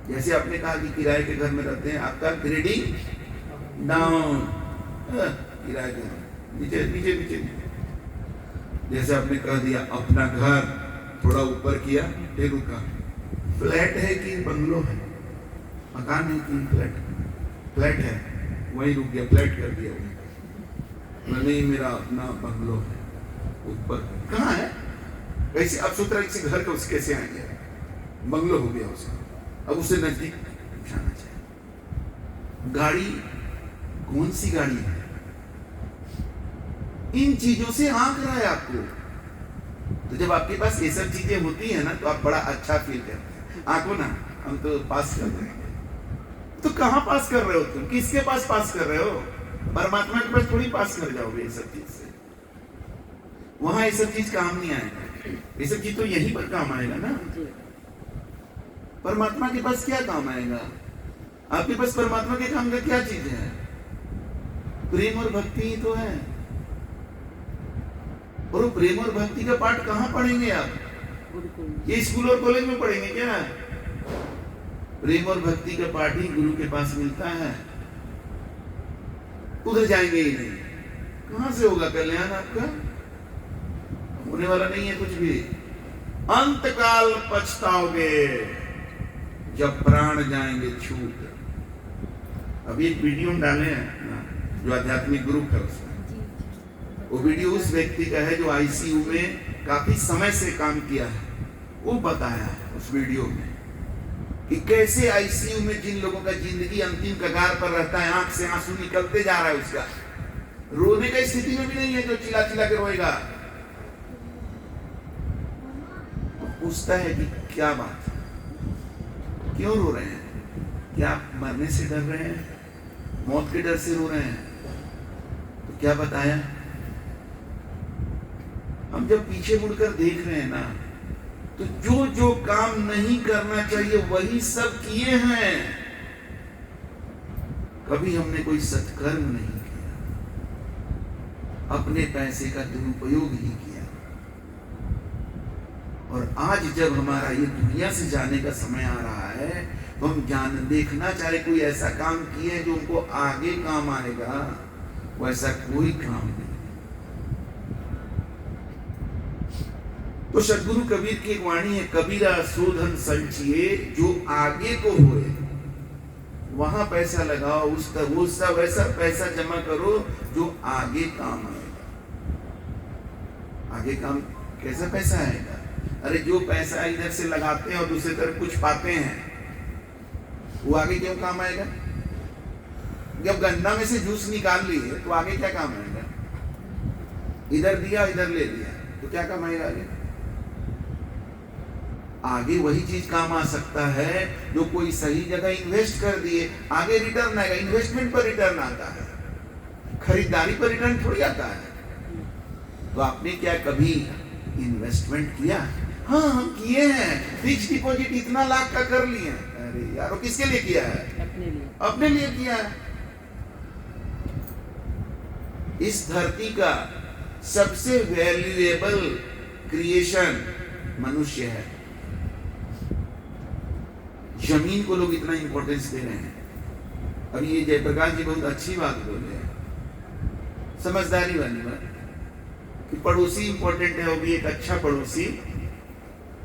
जैसे आपने कहा कि किराए के घर में रहते हैं, आपका ग्रेडिंग डाउन, किराए के नीचे नीचे नीचे। जैसे आपने कह दिया अपना घर थोड़ा ऊपर किया, फिर रुका, फ्लैट है कि बंगलो है, मकान है कि फ्लैट, फ्लैट है वही रुक गया, फ्लैट कर दिया वही। नहीं मेरा अपना बंगलो है ऊपर, कहाँ है कैसे, अब सोच रहा किसी घर का उस कैसे आएंगे, बंगलो हो गया उसका, अब उसे नजदीक जाना चाहिए। गाड़ी कौन सी गाड़ी है, इन चीजों से आंक रहा है आपको। तो जब आपके पास ये सब चीजें होती है ना, तो आप बड़ा अच्छा फील करते हैं। आंको ना, हम तो पास कर रहे हैं। तो कहाँ पास कर रहे हो तुम, किसके पास कर रहे हो? परमात्मा के पास थोड़ी पास कर जाओगे ये सब चीज से, वहां ये सब चीज काम नहीं आएगा। ये सब चीज तो यहीं पर काम आएगा ना। परमात्मा के पास क्या काम आएगा? आपके पास परमात्मा के काम का क्या चीज है? प्रेम और भक्ति ही तो है। और वो प्रेम और भक्ति का पाठ कहाँ पढ़ेंगे आप? ये स्कूल और कॉलेज में पढ़ेंगे क्या? प्रेम और भक्ति का पाठ ही गुरु के पास मिलता है, उधर जाएंगे ही नहीं। कहां से होगा कल्याण आपका? होने वाला नहीं है कुछ भी। अंत काल पछताओगे जब प्राण जाएंगे छूट। अभी एक वीडियो डाले हैं जो आध्यात्मिक ग्रुप है, उसमें वो वीडियो उस व्यक्ति का है जो आईसीयू में काफी समय से काम किया है। वो बताया है उस वीडियो में कि कैसे आईसीयू में जिन लोगों का जिंदगी अंतिम कगार पर रहता है, आंख से आंसू निकलते जा रहा है, उसका रोने की स्थिति में भी नहीं है, जो चिल्ला चिल्ला के रोएगा। पूछता है कि क्या बात है, क्यों रो रहे हैं? क्या आप मरने से डर रहे हैं, मौत के डर से रो रहे हैं? तो क्या बताया, हम जब पीछे मुड़कर देख रहे हैं ना, तो जो जो काम नहीं करना चाहिए वही सब किए हैं। कभी हमने कोई सत्कर्म नहीं किया, अपने पैसे का दुरुपयोग ही किया। और आज जब हमारा ये दुनिया से जाने का समय आ रहा है, तो हम जान देखना चाहे कोई ऐसा काम किए जो उनको आगे काम आएगा, वैसा कोई काम नहीं। तो सदगुरु कबीर की एक वाणी है, कबीरा शोधन संचिए जो आगे को होए, वहां पैसा लगाओ, वो सब ऐसा पैसा जमा करो जो आगे काम आएगा। आगे काम कैसा पैसा आएगा? अरे जो पैसा इधर से लगाते हैं और दूसरी तरफ कुछ पाते हैं, वो आगे क्यों काम आएगा? जब गन्ना में से जूस निकाल लिए तो आगे क्या काम आएगा? इधर दिया इधर ले लिया तो क्या काम आएगा आगे? आगे वही चीज काम आ सकता है जो कोई सही जगह इन्वेस्ट कर दिए, आगे रिटर्न आएगा। इन्वेस्टमेंट पर रिटर्न आता है, खरीदारी पर रिटर्न थोड़ी आता है। तो आपने क्या कभी इन्वेस्टमेंट किया? हाँ हम किए हैं, फिक्स डिपॉजिट इतना लाख का कर लिए। अरे यार, किसके लिए किया है? अपने लिए किया है। इस धरती का सबसे वैल्यूएबल क्रिएशन मनुष्य है। जमीन को लोग इतना इंपॉर्टेंस दे रहे हैं। अब ये जयप्रकाश जी बहुत अच्छी बात बोले हैं, समझदारी वाली बात, कि पड़ोसी इंपॉर्टेंट है, वो भी एक अच्छा पड़ोसी,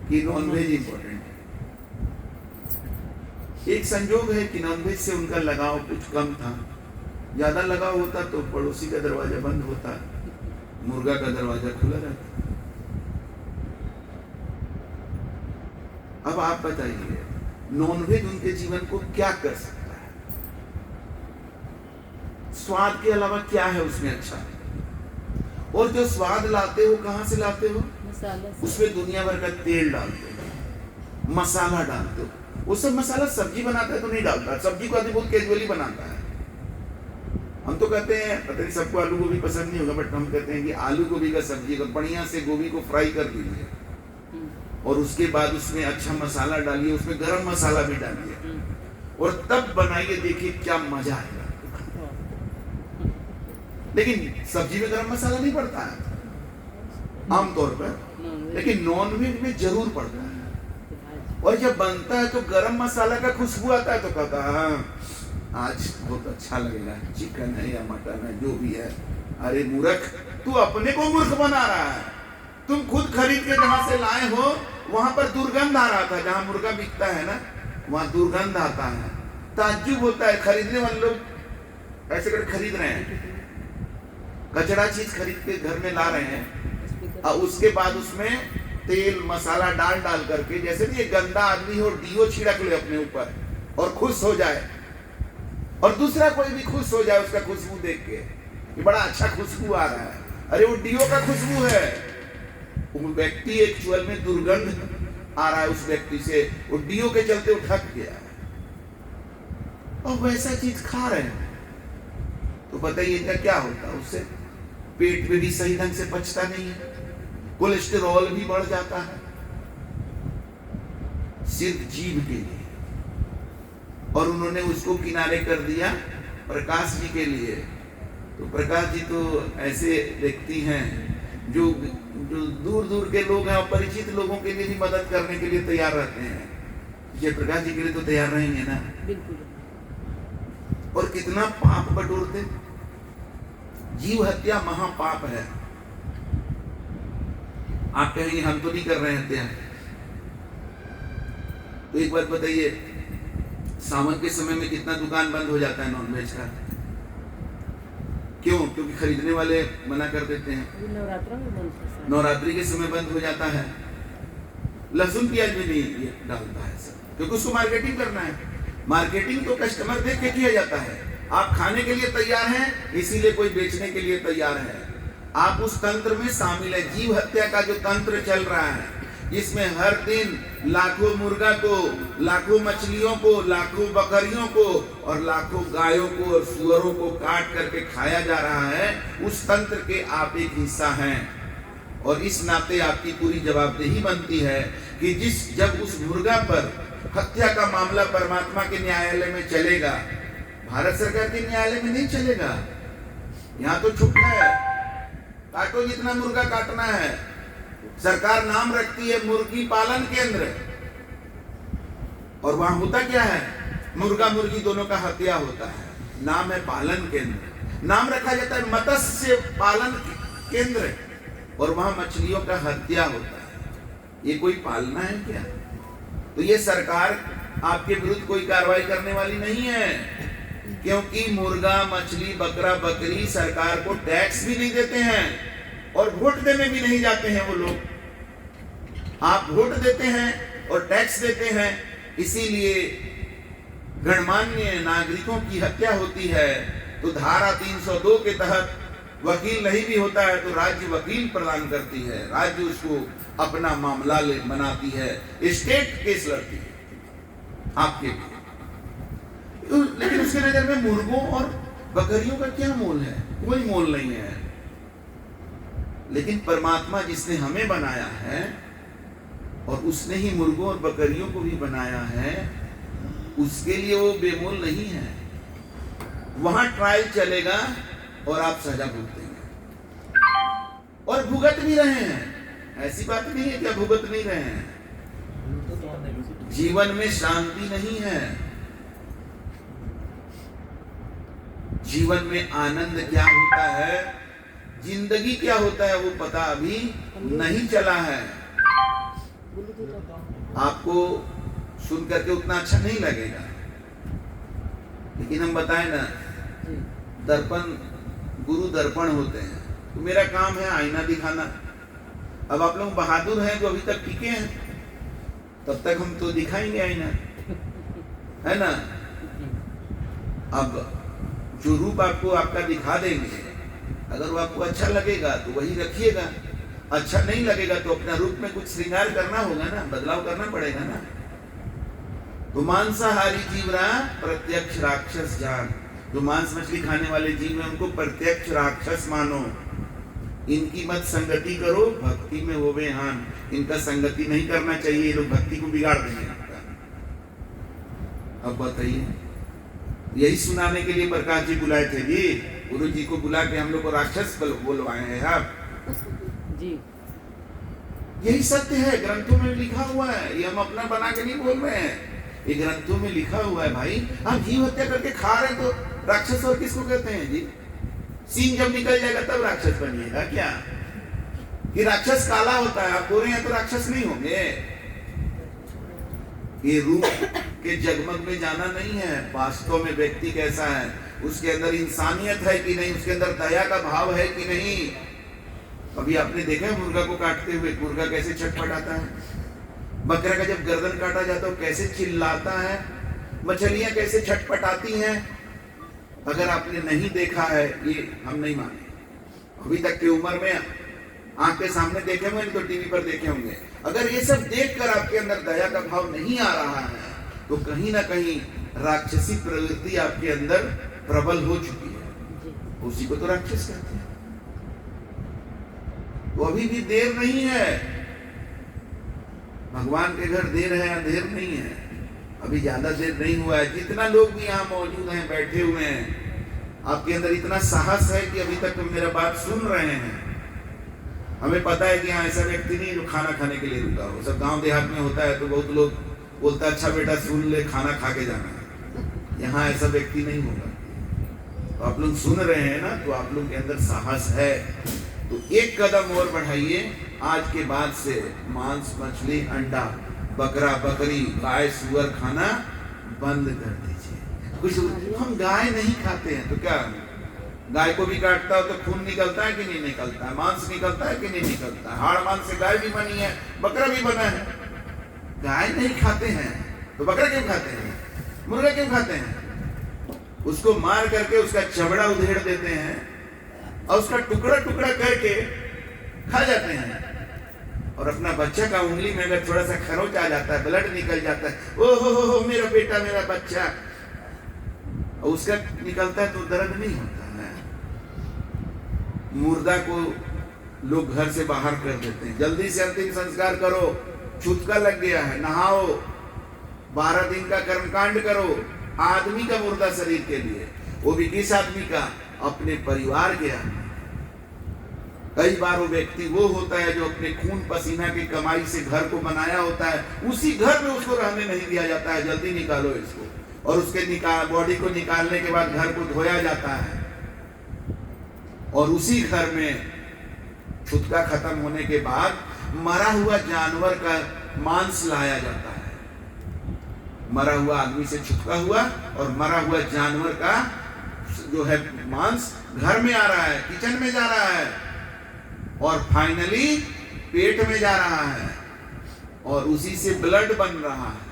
कि नॉनवेज इंपॉर्टेंट है। एक संजोग है कि नॉनवेज से उनका लगाव कुछ कम था, ज्यादा लगाव होता तो पड़ोसी का दरवाजा बंद होता, मुर्गा का दरवाजा खुला रहता। अब आप बताइए, नॉनवेज उनके जीवन को क्या कर सकता है? स्वाद के अलावा क्या है उसमें अच्छा? और जो स्वाद लाते हो कहां से लाते हो? उसमें दुनिया भर का तेल डालते हो, मसाला डालते हो, वो सब मसाला सब्जी बनाता है तो नहीं डालता, सब्जी को आदमी बहुत कैजुअली बनाता है। हम तो कहते हैं, पता नहीं सबको आलू गोभी पसंद नहीं होगा, बट हम कहते हैं कि आलू गोभी का सब्जी को बढ़िया से गोभी को फ्राई कर दीजिए और उसके बाद उसमें अच्छा मसाला डालिए, उसमें गरम मसाला भी डालिए और तब बनाइए, देखिए क्या मजा आएगा। लेकिन सब्जी में गरम मसाला नहीं पड़ता है आमतौर पर, लेकिन नॉनवेज में जरूर पड़ता है। और जब बनता है तो गरम मसाला का खुशबू आता है तो कहता है हाँ आज बहुत अच्छा लगेगा, चिकन है या मटन है जो भी है। अरे मूर्ख, तू अपने को मूर्ख बना रहा है। तुम खुद खरीद के जहां से लाए हो वहां पर दुर्गंध आ रहा था, जहां मुर्गा बिकता है ना वहां दुर्गंध आता है। ताज्जुब होता है, खरीदने वाले लोग ऐसे कर खरीद रहे हैं, कचरा चीज खरीद के घर में ला रहे हैं और उसके बाद उसमें तेल मसाला डाल करके, जैसे भी एक गंदा आदमी हो डीओ छिड़क ले अपने ऊपर और खुश हो जाए, और दूसरा कोई भी खुश हो जाए उसका खुशबू देख के कि बड़ा अच्छा खुशबू आ रहा है। अरे वो डीओ का खुशबू है, वो व्यक्ति एक्चुअल में दुर्गंध आ रहा है उस व्यक्ति से, वो डीओ के चलते वो थक गया और वैसा चीज खा रहे हैं तो बताइए क्या होता है उससे? पेट में भी सही ढंग से पचता नहीं है, कोलेस्टेरॉल भी बढ़ जाता है, सिर्फ जीभ के लिए। और उन्होंने उसको किनारे कर दिया प्रकाश जी के लिए। तो प्रकाश जी तो ऐसे व्यक्ति हैं जो दूर दूर के लोग हैं और परिचित लोगों के लिए भी मदद करने के लिए तैयार रहते हैं। ये प्रकाश जी के लिए तो तैयार रहेंगे ना, बिल्कुल। और कितना पाप बटोरते, जीव हत्या महापाप है। आप कहेंगे हम तो नहीं कर रहे हैं हत्या, तो एक बात बताइए, सावन के समय में कितना दुकान बंद हो जाता है नॉनवेज का? क्यों? क्योंकि खरीदने वाले मना कर देते हैं। नवरात्रि के समय बंद हो जाता है। लहसुन प्याज भी नहीं डालता है सब, क्योंकि उसको मार्केटिंग करना है। मार्केटिंग तो कस्टमर देख के किया जाता है। आप खाने के लिए तैयार हैं, इसीलिए कोई बेचने के लिए तैयार है। आप उस तंत्र में शामिल है। जीव हत्या का जो तंत्र चल रहा है, इसमें हर दिन लाखों मुर्गा को, लाखों मछलियों को, लाखों बकरियों को और लाखों गायों को और सुअरों को काट करके खाया जा रहा है, उस तंत्र के आप एक हिस्सा हैं। और इस नाते आपकी पूरी जवाबदेही बनती है कि जब उस मुर्गा पर हत्या का मामला परमात्मा के न्यायालय में चलेगा, भारत सरकार के न्यायालय में नहीं चलेगा। यहाँ तो छुट्टा है, काटो जितना मुर्गा काटना है। सरकार नाम रखती है मुर्गी पालन केंद्र, और वहां होता क्या है? मुर्गा मुर्गी दोनों का हत्या होता है। नाम है पालन केंद्र, नाम रखा जाता है मत्स्य पालन केंद्र, और वहां मछलियों का हत्या होता है। ये कोई पालना है क्या? तो ये सरकार आपके विरुद्ध कोई कार्रवाई करने वाली नहीं है, क्योंकि मुर्गा मछली बकरा बकरी सरकार को टैक्स भी नहीं देते हैं और वोट देने भी नहीं जाते हैं वो लोग। आप वोट देते हैं और टैक्स देते हैं, इसीलिए गणमान्य नागरिकों की हत्या होती है। तो धारा 302 के तहत वकील नहीं भी होता है तो राज्य वकील प्रदान करती है, राज्य उसको अपना मामला बनाती है, स्टेट केस लड़ती है आपके लिए। लेकिन उसके नजर में मुर्गों और बकरियों का क्या मोल है? कोई मोल नहीं है। लेकिन परमात्मा जिसने हमें बनाया है और उसने ही मुर्गों और बकरियों को भी बनाया है, उसके लिए वो बेमोल नहीं है। वहां ट्रायल चलेगा और आप सजा भुगतेंगे और भुगत भी रहे हैं। ऐसी बात नहीं है कि आप भुगत नहीं रहे हैं। जीवन में शांति नहीं है, जीवन में आनंद क्या होता है, जिंदगी क्या होता है, वो पता अभी नहीं चला है। आपको सुन करके उतना अच्छा नहीं लगेगा, लेकिन हम बताएं ना, दर्पण गुरु दर्पण होते हैं। तो मेरा काम है आईना दिखाना। अब आप लोग बहादुर हैं जो अभी तक टिके हैं, तब तक हम तो दिखाएंगे आईना, है ना। अब जो रूप आपको आपका दिखा देंगे, अगर वो आपको अच्छा लगेगा तो वही रखिएगा, अच्छा नहीं लगेगा तो अपना रूप में कुछ श्रृंगार करना होगा ना, बदलाव करना पड़ेगा ना। तो मांसाहारी जीव रहा प्रत्यक्ष राक्षस जान। जो मांस मछली खाने वाले जीव हैं उनको प्रत्यक्ष राक्षस मानो। इनकी मत संगति करो, भक्ति में होवे हान। इनका संगति नहीं करना चाहिए, ये लोग भक्ति को बिगाड़ देंगे आपका। अब बताइए, यही सुनाने के लिए प्रकाश जी बुलाए थे जी। गुरु जी को बुला के हम लोग को राक्षस बोलवाए हैं आप जी। यही सत्य है, ग्रंथों में लिखा हुआ है, ये हम अपना बना के नहीं बोल रहे हैं, ये ग्रंथों में लिखा हुआ है। भाई आप जीव हत्या करके खा रहे हैं तो राक्षस और किसको कहते हैं जी? सींग जब निकल जाएगा तब राक्षस बनिएगा क्या? ये राक्षस काला होता है, आप गोरे हैं तो राक्षस नहीं होंगे। ये रूप के जगमग में जाना नहीं है, वास्तव में व्यक्ति कैसा है, उसके अंदर इंसानियत है कि नहीं, उसके अंदर दया का भाव है कि नहीं। अभी आपने देखा है मुर्गा को काटते हुए, मुर्गा कैसे छटपटाता है, बकरा का जब गर्दन काटा जाता है कैसे चिल्लाता है, मछलियां कैसे छटपटाती हैं। अगर आपने नहीं देखा है, ये हम नहीं माने, अभी तक की उम्र में आंख के सामने देखे हुए तो टीवी पर देखे होंगे। अगर ये सब देखकर आपके अंदर दया का भाव नहीं आ रहा है तो कहीं ना कहीं राक्षसी प्रवृत्ति आपके अंदर प्रबल हो चुकी है, उसी को तो राक्षस कहते हैं। तो अभी भी देर नहीं है, भगवान के घर देर है, अंधेर नहीं है, अभी ज्यादा देर नहीं हुआ है। जितना लोग भी यहाँ मौजूद हैं, बैठे हुए हैं, आपके अंदर इतना साहस है कि अभी तक मेरा बात सुन रहे हैं। हमें पता है कि यहाँ ऐसा व्यक्ति नहीं जो खाना खाने के लिए रुका हो। सब गांव देहात में होता है तो बहुत लोग बोलता है अच्छा बेटा सुन ले, खाना खा के जाना है। यहाँ ऐसा व्यक्ति नहीं होगा। तो आप लोग सुन रहे हैं ना, तो आप लोग के अंदर साहस है, तो एक कदम और बढ़ाइए। आज के बाद से मांस मछली अंडा बकरा बकरी गाय सुअर खाना बंद कर दीजिए। कुछ हम गाय नहीं खाते हैं तो क्या, गाय को भी काटता हो तो खून निकलता है कि नहीं निकलता है, मांस निकलता है कि नहीं निकलता है, हाड़ मांस से गाय भी बनी है, बकरा भी बना है। गाय नहीं खाते हैं तो बकरा क्यों खाते हैं, मुर्गा क्यों खाते हैं? उसको मार करके उसका चमड़ा उधेड़ देते हैं और उसका टुकड़ा टुकड़ा करके खा जाते हैं। और अपना बच्चा का उंगली में अगर थोड़ा सा खरोच आ जाता है, ब्लड निकल जाता है, ओ हो मेरा बेटा मेरा बच्चा, और उसका निकलता है तो दर्द नहीं होता है। मुर्दा को लोग घर से बाहर कर देते हैं, जल्दी से अंतिम संस्कार करो, छुतका लग गया है, नहाओ, 12 दिन का कर्मकांड करो। आदमी का मुर्दा शरीर के लिए, वो भी किस आदमी का? अपने परिवार के आदमी। कई बार वो व्यक्ति वो होता है जो अपने खून पसीना की कमाई से घर को बनाया होता है, उसी घर में उसको रहने नहीं दिया जाता है, जल्दी निकालो इसको। और उसके बॉडी को निकालने के बाद घर को धोया जाता है और उसी घर में छुतका खत्म होने के बाद मरा हुआ जानवर का मांस लाया जाता है। मरा हुआ आदमी से छुतका हुआ और मरा हुआ जानवर का जो है मांस घर में आ रहा है, किचन में जा रहा है और फाइनली पेट में जा रहा है और उसी से ब्लड बन रहा है,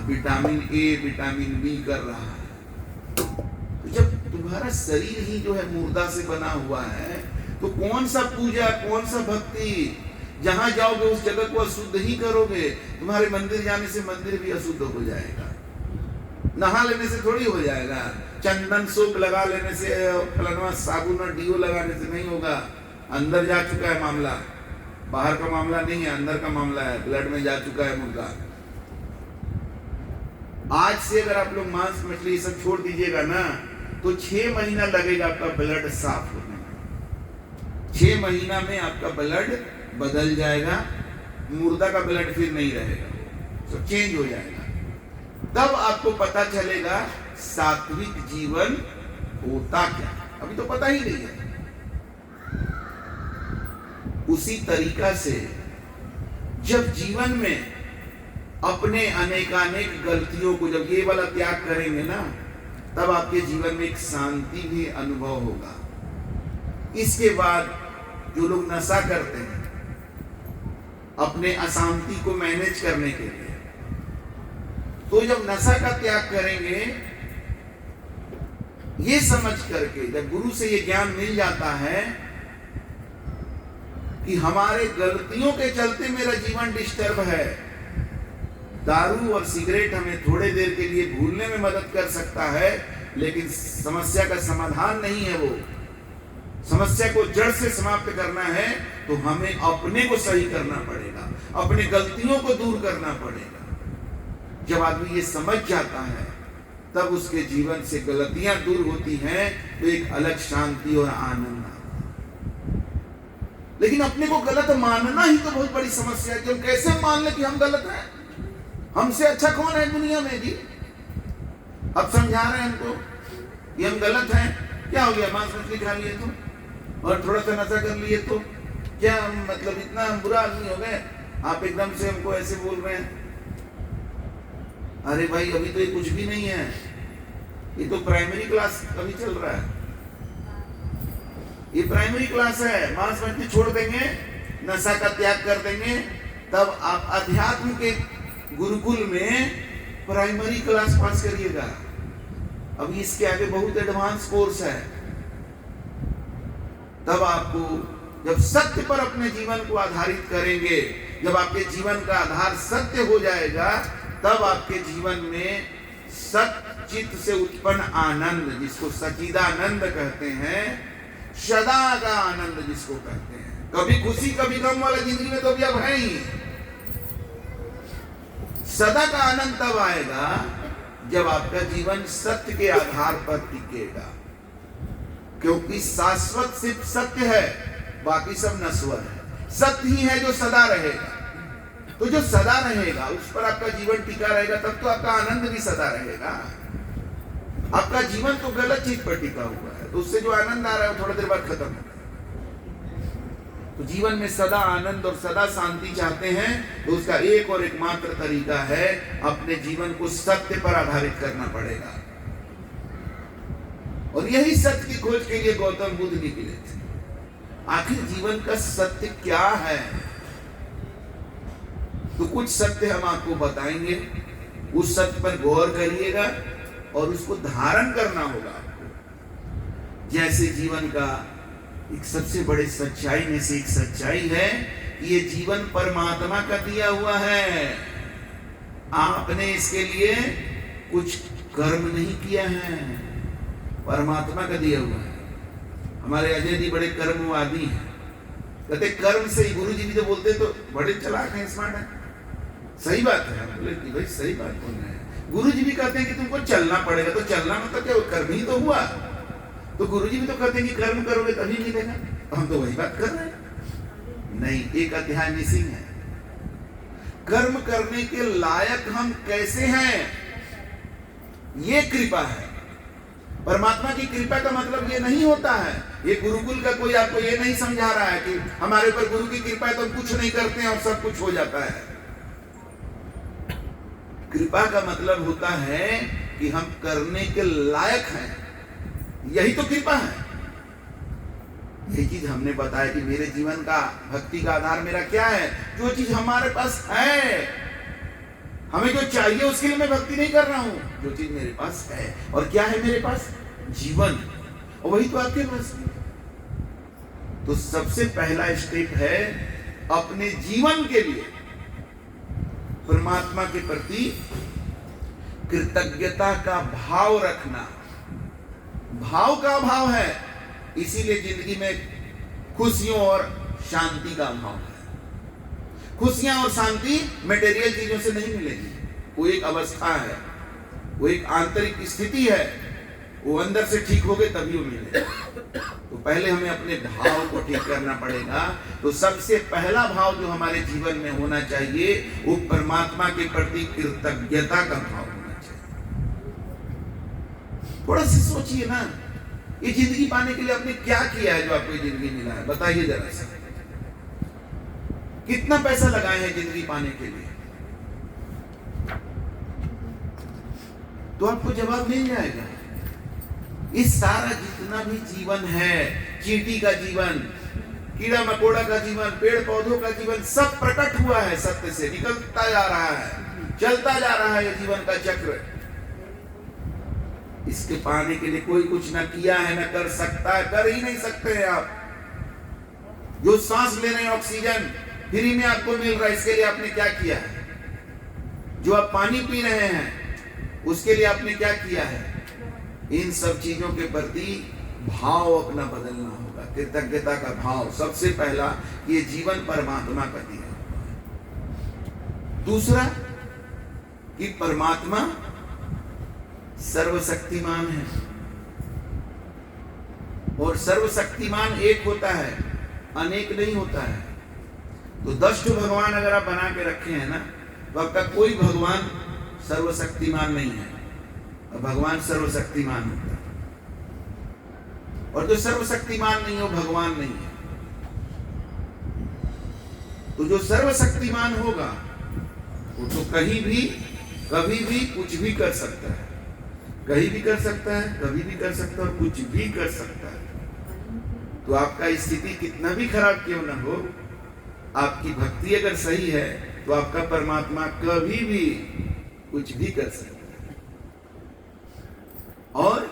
विटामिन ए विटामिन बी कर रहा है। तो जब तुम्हारा शरीर ही जो है मुर्दा से बना हुआ है तो कौन सा पूजा, कौन सा भक्ति? जहां जाओगे उस जगह को अशुद्ध ही करोगे। तुम्हारे मंदिर जाने से मंदिर भी अशुद्ध हो जाएगा, नहा लेने से थोड़ी हो जाएगा, चंदन सोप लगा लेने से, फलनवा साबुन और डीओ लगाने से नहीं होगा। अंदर जा चुका है मामला, बाहर का मामला नहीं है, अंदर का मामला है, ब्लड में जा चुका है मुर्गा। आज से अगर आप लोग मांस मछली सब छोड़ दीजिएगा ना तो 6 महीना लगेगा आपका ब्लड साफ होने में। 6 महीना में आपका ब्लड बदल जाएगा, मुर्दा का ब्लड फिर नहीं रहेगा, सब चेंज हो जाएगा। तब आपको पता चलेगा सात्विक जीवन होता क्या, अभी तो पता ही नहीं है। उसी तरीका से जब जीवन में अपने अनेकानेक गलतियों को जब ये वाला त्याग करेंगे ना, तब आपके जीवन में एक शांति भी अनुभव होगा। इसके बाद जो लोग नशा करते हैं अपने अशांति को मैनेज करने के लिए, तो जब नशा का त्याग करेंगे ये समझ करके, जब गुरु से ये ज्ञान मिल जाता है कि हमारे गलतियों के चलते मेरा जीवन डिस्टर्ब है, दारू और सिगरेट हमें थोड़े देर के लिए भूलने में मदद कर सकता है, लेकिन समस्या का समाधान नहीं है। वो समस्या को जड़ से समाप्त करना है तो हमें अपने को सही करना पड़ेगा, अपनी गलतियों को दूर करना पड़ेगा। जब आदमी ये समझ जाता है तब उसके जीवन से गलतियां दूर होती हैं, तो एक अलग शांति और आनंद आता है। लेकिन अपने को गलत मानना ही तो बहुत बड़ी समस्या है कि हम कैसे मान लें कि हम गलत हैं। हमसे अच्छा कौन है दुनिया में जी? अब समझा रहे हैं हमको कि हम गलत हैं। क्या हो गया, मांस मछली खा लिए तो और थोड़ा सा नशा कर लिए तो क्या मतलब इतना बुरा आदमी हो गए? आप एकदम से हमको ऐसे बोल रहे हैं। अरे भाई, अभी तो ये कुछ भी नहीं है, ये तो प्राइमरी क्लास अभी चल रहा है। ये प्राइमरी क्लास है। मांस मछली छोड़ देंगे, नशा का त्याग कर देंगे, तब आप अध्यात्म के गुरुकुल में प्राइमरी क्लास पास करिएगा। अभी इसके आगे बहुत एडवांस कोर्स है। तब आपको जब सत्य पर अपने जीवन को आधारित करेंगे, जब आपके जीवन का आधार सत्य हो जाएगा, तब आपके जीवन में सच्चित से उत्पन्न आनंद, जिसको सच्चिदानंद कहते हैं, सदा का आनंद जिसको कहते हैं, कभी खुशी कभी गम वाला जिंदगी में तो अभी अब है ही। सदा का आनंद तब आएगा जब आपका जीवन सत्य के आधार पर टिकेगा, क्योंकि शाश्वत सिर्फ सत्य है, बाकी सब नश्वर है। सत्य ही है जो सदा रहेगा। तो जो सदा रहेगा उस पर आपका जीवन टिका रहेगा, तब तो आपका आनंद भी सदा रहेगा। आपका जीवन तो गलत चीज पर टिका हुआ है, तो उससे जो आनंद आ रहा है वो थोड़ी देर बाद खत्म हो। तो जीवन में सदा आनंद और सदा शांति चाहते हैं, तो उसका एक और एकमात्र तरीका है अपने जीवन को सत्य पर आधारित करना पड़ेगा। और यही सत्य की खोज के लिए गौतम बुद्ध निकले थे। आखिर जीवन का सत्य क्या है? तो कुछ सत्य हम आपको बताएंगे, उस सत्य पर गौर करिएगा और उसको धारण करना होगा आपको। जैसे जीवन का एक सबसे बड़े सच्चाई में से एक सच्चाई है कि ये जीवन परमात्मा का दिया हुआ है। आपने इसके लिए कुछ कर्म नहीं किया है, परमात्मा का दिया हुआ है। हमारे अजय जी बड़े कर्मवादी हैं, कहते कर्म से ही, गुरु जी भी तो बोलते तो बड़े चालाक हैं, स्मार्ट हैं। सही बात है, हम बोले कि भाई सही बात बोल रहे हैं। गुरु जी भी कहते हैं कि तुमको चलना पड़ेगा, तो चलना मतलब क्या, कर्म ही तो हुआ। तो गुरु जी भी तो कहते हैं कि कर्म करोगे तभी मिलेगा। हम तो वही बात कर रहे हैं। नहीं, एक अध्याय मिसिंग है। कर्म करने के लायक हम कैसे हैं, ये कृपा है। परमात्मा की कृपा का मतलब ये नहीं होता है, ये गुरुकुल का कोई आपको ये नहीं समझा रहा है कि हमारे ऊपर गुरु की कृपा है तो हम कुछ नहीं करते हैं और सब कुछ हो जाता है। कृपा का मतलब होता है कि हम करने के लायक हैं, यही तो कृपा है। यही चीज हमने बताया कि मेरे जीवन का भक्ति का आधार मेरा क्या है। जो चीज हमारे पास है, हमें जो चाहिए उसके लिए मैं भक्ति नहीं कर रहा हूं, जो चीज मेरे पास है। और क्या है मेरे पास? जीवन, और वही तो आपके पास है। तो सबसे पहला स्टेप है अपने जीवन के लिए परमात्मा के प्रति कृतज्ञता का भाव रखना। भाव का अभाव है, इसीलिए जिंदगी में खुशियों और शांति का अभाव है। खुशियां और शांति मटेरियल चीजों से नहीं मिलेगी। वो एक अवस्था है, वो एक आंतरिक स्थिति है, वो अंदर से ठीक हो गए तभी वो मिलेगा। तो पहले हमें अपने भाव को ठीक करना पड़ेगा। तो सबसे पहला भाव जो हमारे जीवन में होना चाहिए वो परमात्मा के प्रति कृतज्ञता का भाव होना चाहिए। थोड़ा सा सोचिए ना, ये जिंदगी पाने के लिए आपने क्या किया है जो आपको ये जिंदगी मिला है? बताइए जरा सा, कितना पैसा लगाए हैं जिंदगी पाने के लिए? तो आपको जवाब मिल जाएगा। इस सारा जितना भी जीवन है, चींटी का जीवन, कीड़ा मकोड़ा का जीवन, पेड़ पौधों का जीवन, सब प्रकट हुआ है सत्य से, निकलता जा रहा है, चलता जा रहा है ये जीवन का चक्र। इसके पाने के लिए कोई कुछ ना किया है, ना कर सकता है, कर ही नहीं सकते हैं आप। जो सांस ले रहे हैं ऑक्सीजन फ्री में आपको मिल रहा है, इसके लिए आपने क्या किया है? जो आप पानी पी रहे हैं उसके लिए आपने क्या किया है? इन सब चीजों के प्रति भाव अपना बदलना होगा। कृतज्ञता का भाव सबसे पहला, ये जीवन परमात्मा का दिया। दूसरा कि परमात्मा सर्वशक्तिमान है, और सर्वशक्तिमान एक होता है, अनेक नहीं होता है। तो 10 भगवान अगर आप बना के रखे हैं ना, तो आपका कोई भगवान सर्वशक्तिमान नहीं है, और भगवान सर्वशक्तिमान होता है। और जो सर्वशक्तिमान नहीं हो, भगवान नहीं है। तो जो सर्वशक्तिमान होगा वो तो कहीं भी, कभी भी कुछ भी कर सकता है, कहीं भी कर सकता है, कभी भी कर सकता है, और कुछ भी कर सकता है। तो आपका स्थिति कितना भी खराब क्यों ना हो, आपकी भक्ति अगर सही है तो आपका परमात्मा कभी भी कुछ भी कर सकता है। और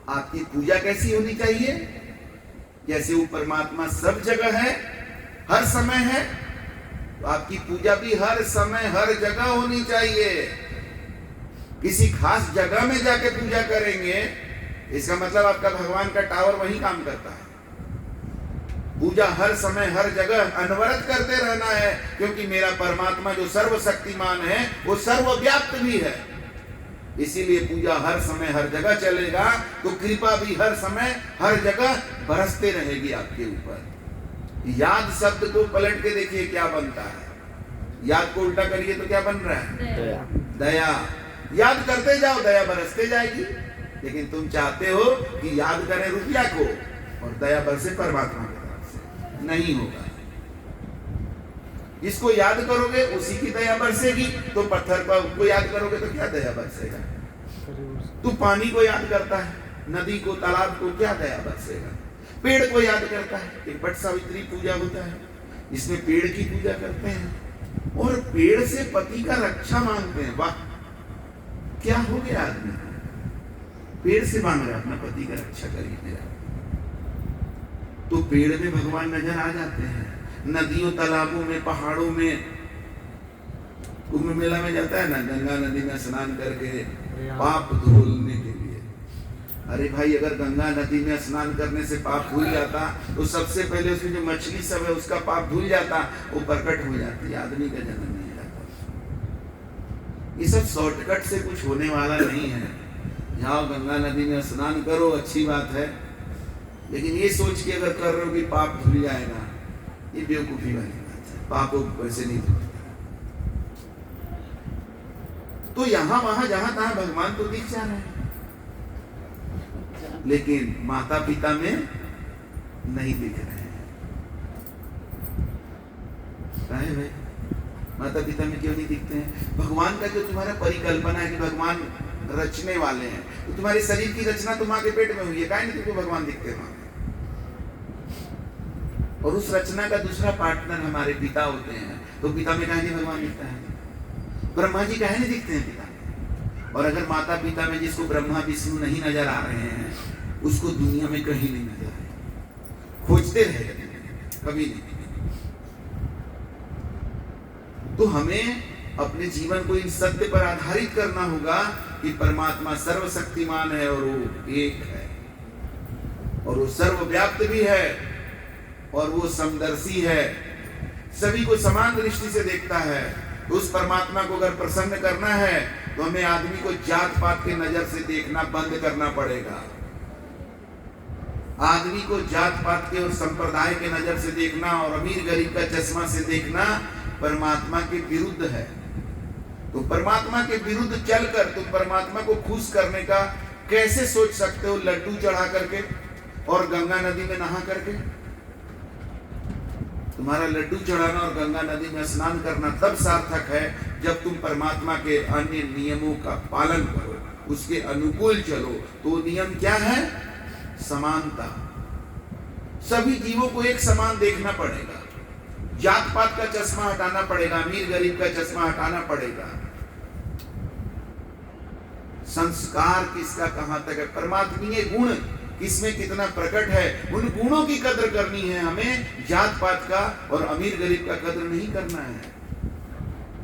आपकी पूजा कैसी होनी चाहिए? जैसे वो परमात्मा सब जगह है, हर समय है, तो आपकी पूजा भी हर समय हर जगह होनी चाहिए। किसी खास जगह में जाके पूजा करेंगे, इसका मतलब आपका भगवान का टावर वहीं काम करता है। पूजा हर समय हर जगह अनवरत करते रहना है, क्योंकि मेरा परमात्मा जो सर्वशक्तिमान है वो सर्वव्याप्त भी है। इसीलिए पूजा हर समय हर जगह चलेगा, तो कृपा भी हर समय हर जगह बरसते रहेगी आपके ऊपर। याद शब्द को पलट के देखिए क्या बनता है। याद को उल्टा करिए तो क्या बन रहा है? दया। याद करते जाओ, दया बरसते जाएगी। लेकिन तुम चाहते हो कि याद करें रुपया को और दया बरसे परमात्मा की तरफ से, नहीं होगा। जिसको याद करोगे उसी की दया बरसेगी। तो पत्थर को याद करोगे तो क्या दया बरसेगा? तू पानी को याद करता है, नदी को, तालाब को, क्या दया बरसेगा? पेड़ को याद करता है, एक वट सावित्री पूजा होता है, इसमें पेड़ की पूजा करते हैं और पेड़ से पति का रक्षा मांगते हैं। वाह, क्या हो गया आदमी? पेड़ से मांग रहा है अपना पति का रक्षा करिए मेरा। तो पेड़ में भगवान नजर आ जाते हैं, नदियों, तालाबों में, पहाड़ों में। कुंभ मेला में जाता है ना, गंगा नदी में स्नान करके पाप धुलने के लिए। अरे भाई, अगर गंगा नदी में स्नान करने से पाप धुल जाता तो सबसे पहले उसमें जो मछली सब है उसका पाप धुल जाता, वो प्रकट हो जाती, आदमी का जन्म नहीं जाता। ये सब शॉर्टकट से कुछ होने वाला नहीं है। जाओ गंगा नदी में स्नान करो, अच्छी बात है, लेकिन ये सोच के अगर कर रहे हो कि पाप धुल जाएगा, ये बेवकूफी वाली बात है। पाप वैसे नहीं धुलता। तो यहाँ वहां जहां तहां भगवान तो दिख जा रहे हैं, लेकिन माता पिता में नहीं दिख रहे हैं। भाई, माता पिता में क्यों नहीं दिखते हैं? भगवान का जो तुम्हारा परिकल्पना है कि भगवान रचने वाले हैं, तो तुम्हारे शरीर की रचना तो माँ के पेट में हुई है, काहे नहीं तुमको भगवान दिखते वहां? और उस रचना का दूसरा पार्टनर हमारे पिता होते हैं, तो पिता में काहे नहीं भगवान दिखता है? ब्रह्मा जी काहे नहीं दिखते हैं पिता में? और अगर माता पिता में जिसको ब्रह्मा विष्णु नहीं नजर आ रहे हैं, उसको दुनिया में कहीं नहीं नजर आए, खोजते रहे कभी नहीं। तो हमें अपने जीवन को इन सत्य पर आधारित करना होगा कि परमात्मा सर्वशक्तिमान है और वो एक है, और वो सर्वव्याप्त भी है, और वो समदर्शी है, सभी को समान दृष्टि से देखता है। तो उस परमात्मा को अगर प्रसन्न करना है तो हमें आदमी को जात पात के नजर से देखना बंद करना पड़ेगा। आदमी को जात पात के और संप्रदाय के नजर से देखना और अमीर गरीब का चश्मा से देखना परमात्मा के विरुद्ध है। तो परमात्मा के विरुद्ध चलकर तुम परमात्मा को खुश करने का कैसे सोच सकते हो? लड्डू चढ़ा करके और गंगा नदी में नहा करके? तुम्हारा लड्डू चढ़ाना और गंगा नदी में स्नान करना तब सार्थक है जब तुम परमात्मा के अन्य नियमों का पालन करो, उसके अनुकूल चलो। तो नियम क्या है? समानता। सभी जीवों को एक समान देखना पड़ेगा, जात पात का चश्मा हटाना पड़ेगा, अमीर गरीब का चश्मा हटाना पड़ेगा। संस्कार किसका कहां तक है, परमात्मीय गुण किसमें कितना प्रकट है, उन गुणों की कदर करनी है हमें। जात पात का और अमीर गरीब का कदर नहीं करना है।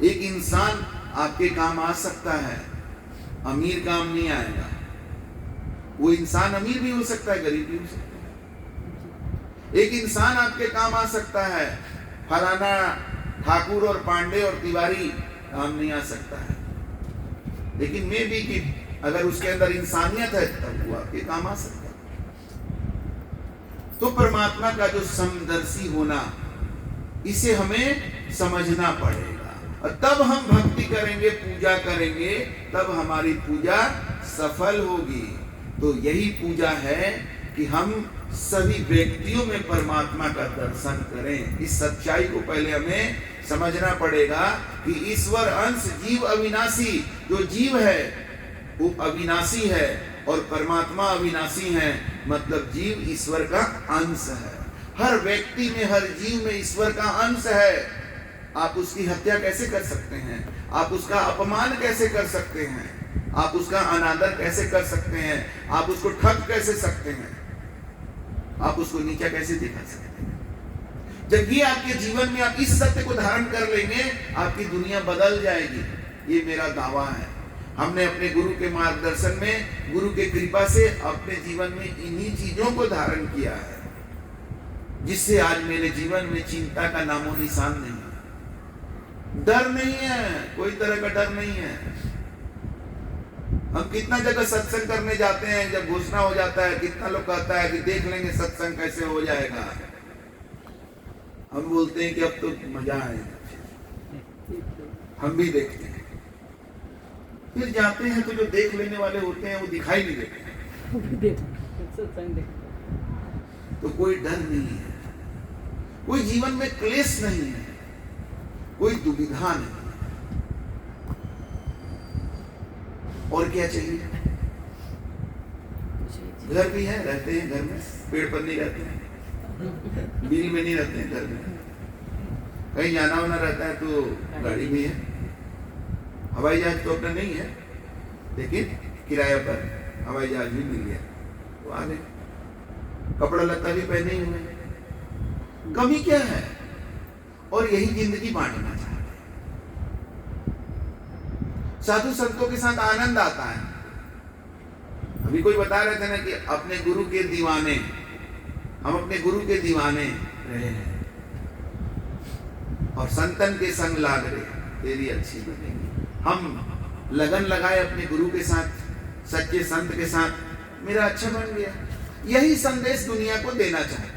एक इंसान आपके काम आ सकता है, अमीर काम नहीं आएगा। वो इंसान अमीर भी हो सकता है, गरीब भी हो सकता है। एक इंसान आपके काम आ सकता है, फलाना ठाकुर और पांडे और तिवारी काम नहीं आ सकता है, लेकिन मैं भी कि अगर उसके अंदर इंसानियत है तब वो आपके काम आ सकता है। तो परमात्मा का जो समदर्शी होना, इसे हमें समझना पड़ेगा, और तब हम भक्ति करेंगे, पूजा करेंगे, तब हमारी पूजा सफल होगी। तो यही पूजा है कि हम सभी व्यक्तियों में परमात्मा का दर्शन करें। इस सच्चाई को पहले हमें समझना पड़ेगा कि ईश्वर अंश जीव अविनाशी, जो जीव है वो अविनाशी है और परमात्मा अविनाशी है, मतलब जीव ईश्वर का अंश है। हर व्यक्ति में, हर जीव में ईश्वर का अंश है। आप उसकी हत्या कैसे कर सकते हैं? आप उसका अपमान कैसे कर सकते हैं? आप उसका अनादर कैसे कर सकते हैं? आप उसको ठग कैसे सकते हैं? आप उसको नीचा कैसे दिखा सकते हैं? जब ये आपके जीवन में आप इस सत्य को धारण कर लेंगे, आपकी दुनिया बदल जाएगी। ये मेरा दावा है। हमने अपने गुरु के मार्गदर्शन में, गुरु के कृपा से अपने जीवन में इन्हीं चीजों को धारण किया है, जिससे आज मेरे जीवन में चिंता का नामो निशान नहीं है, डर नहीं है, कोई तरह का डर नहीं है। हम कितना जगह सत्संग करने जाते हैं, जब घोषणा हो जाता है, कितना लोग कहता है कि देख लेंगे सत्संग कैसे हो जाएगा। हम बोलते हैं कि अब तो मजा आएगा, हम भी देखते हैं। फिर जाते हैं तो जो देख लेने वाले होते हैं वो दिखाई नहीं देते। तो कोई डर नहीं है, कोई जीवन में क्लेश नहीं है, कोई दुविधा नहीं। और क्या चाहिए? घर भी है, रहते हैं घर में, पेड़ पर नहीं रहते हैं, बिल में नहीं रहते हैं, घर में कहीं जाना होना रहता है तो गाड़ी भी है। हवाई जहाज तो अपना नहीं है, लेकिन किराया पर हवाई जहाज भी मिल गया तो आ गए। कपड़ा लत्ता भी पहने ही हुए, कमी क्या है? और यही जिंदगी बांटना चाहते हैं। साधु संतों के साथ आनंद आता है। अभी कोई बता रहे थे ना कि अपने गुरु के दीवाने, हम अपने गुरु के दीवाने रहे हैं और संतन के संग लाग रहे, तेरी अच्छी बनेगी। हम लगन लगाए अपने गुरु के साथ, सच्चे संत के साथ, मेरा अच्छा बन गया। यही संदेश दुनिया को देना चाहते हैं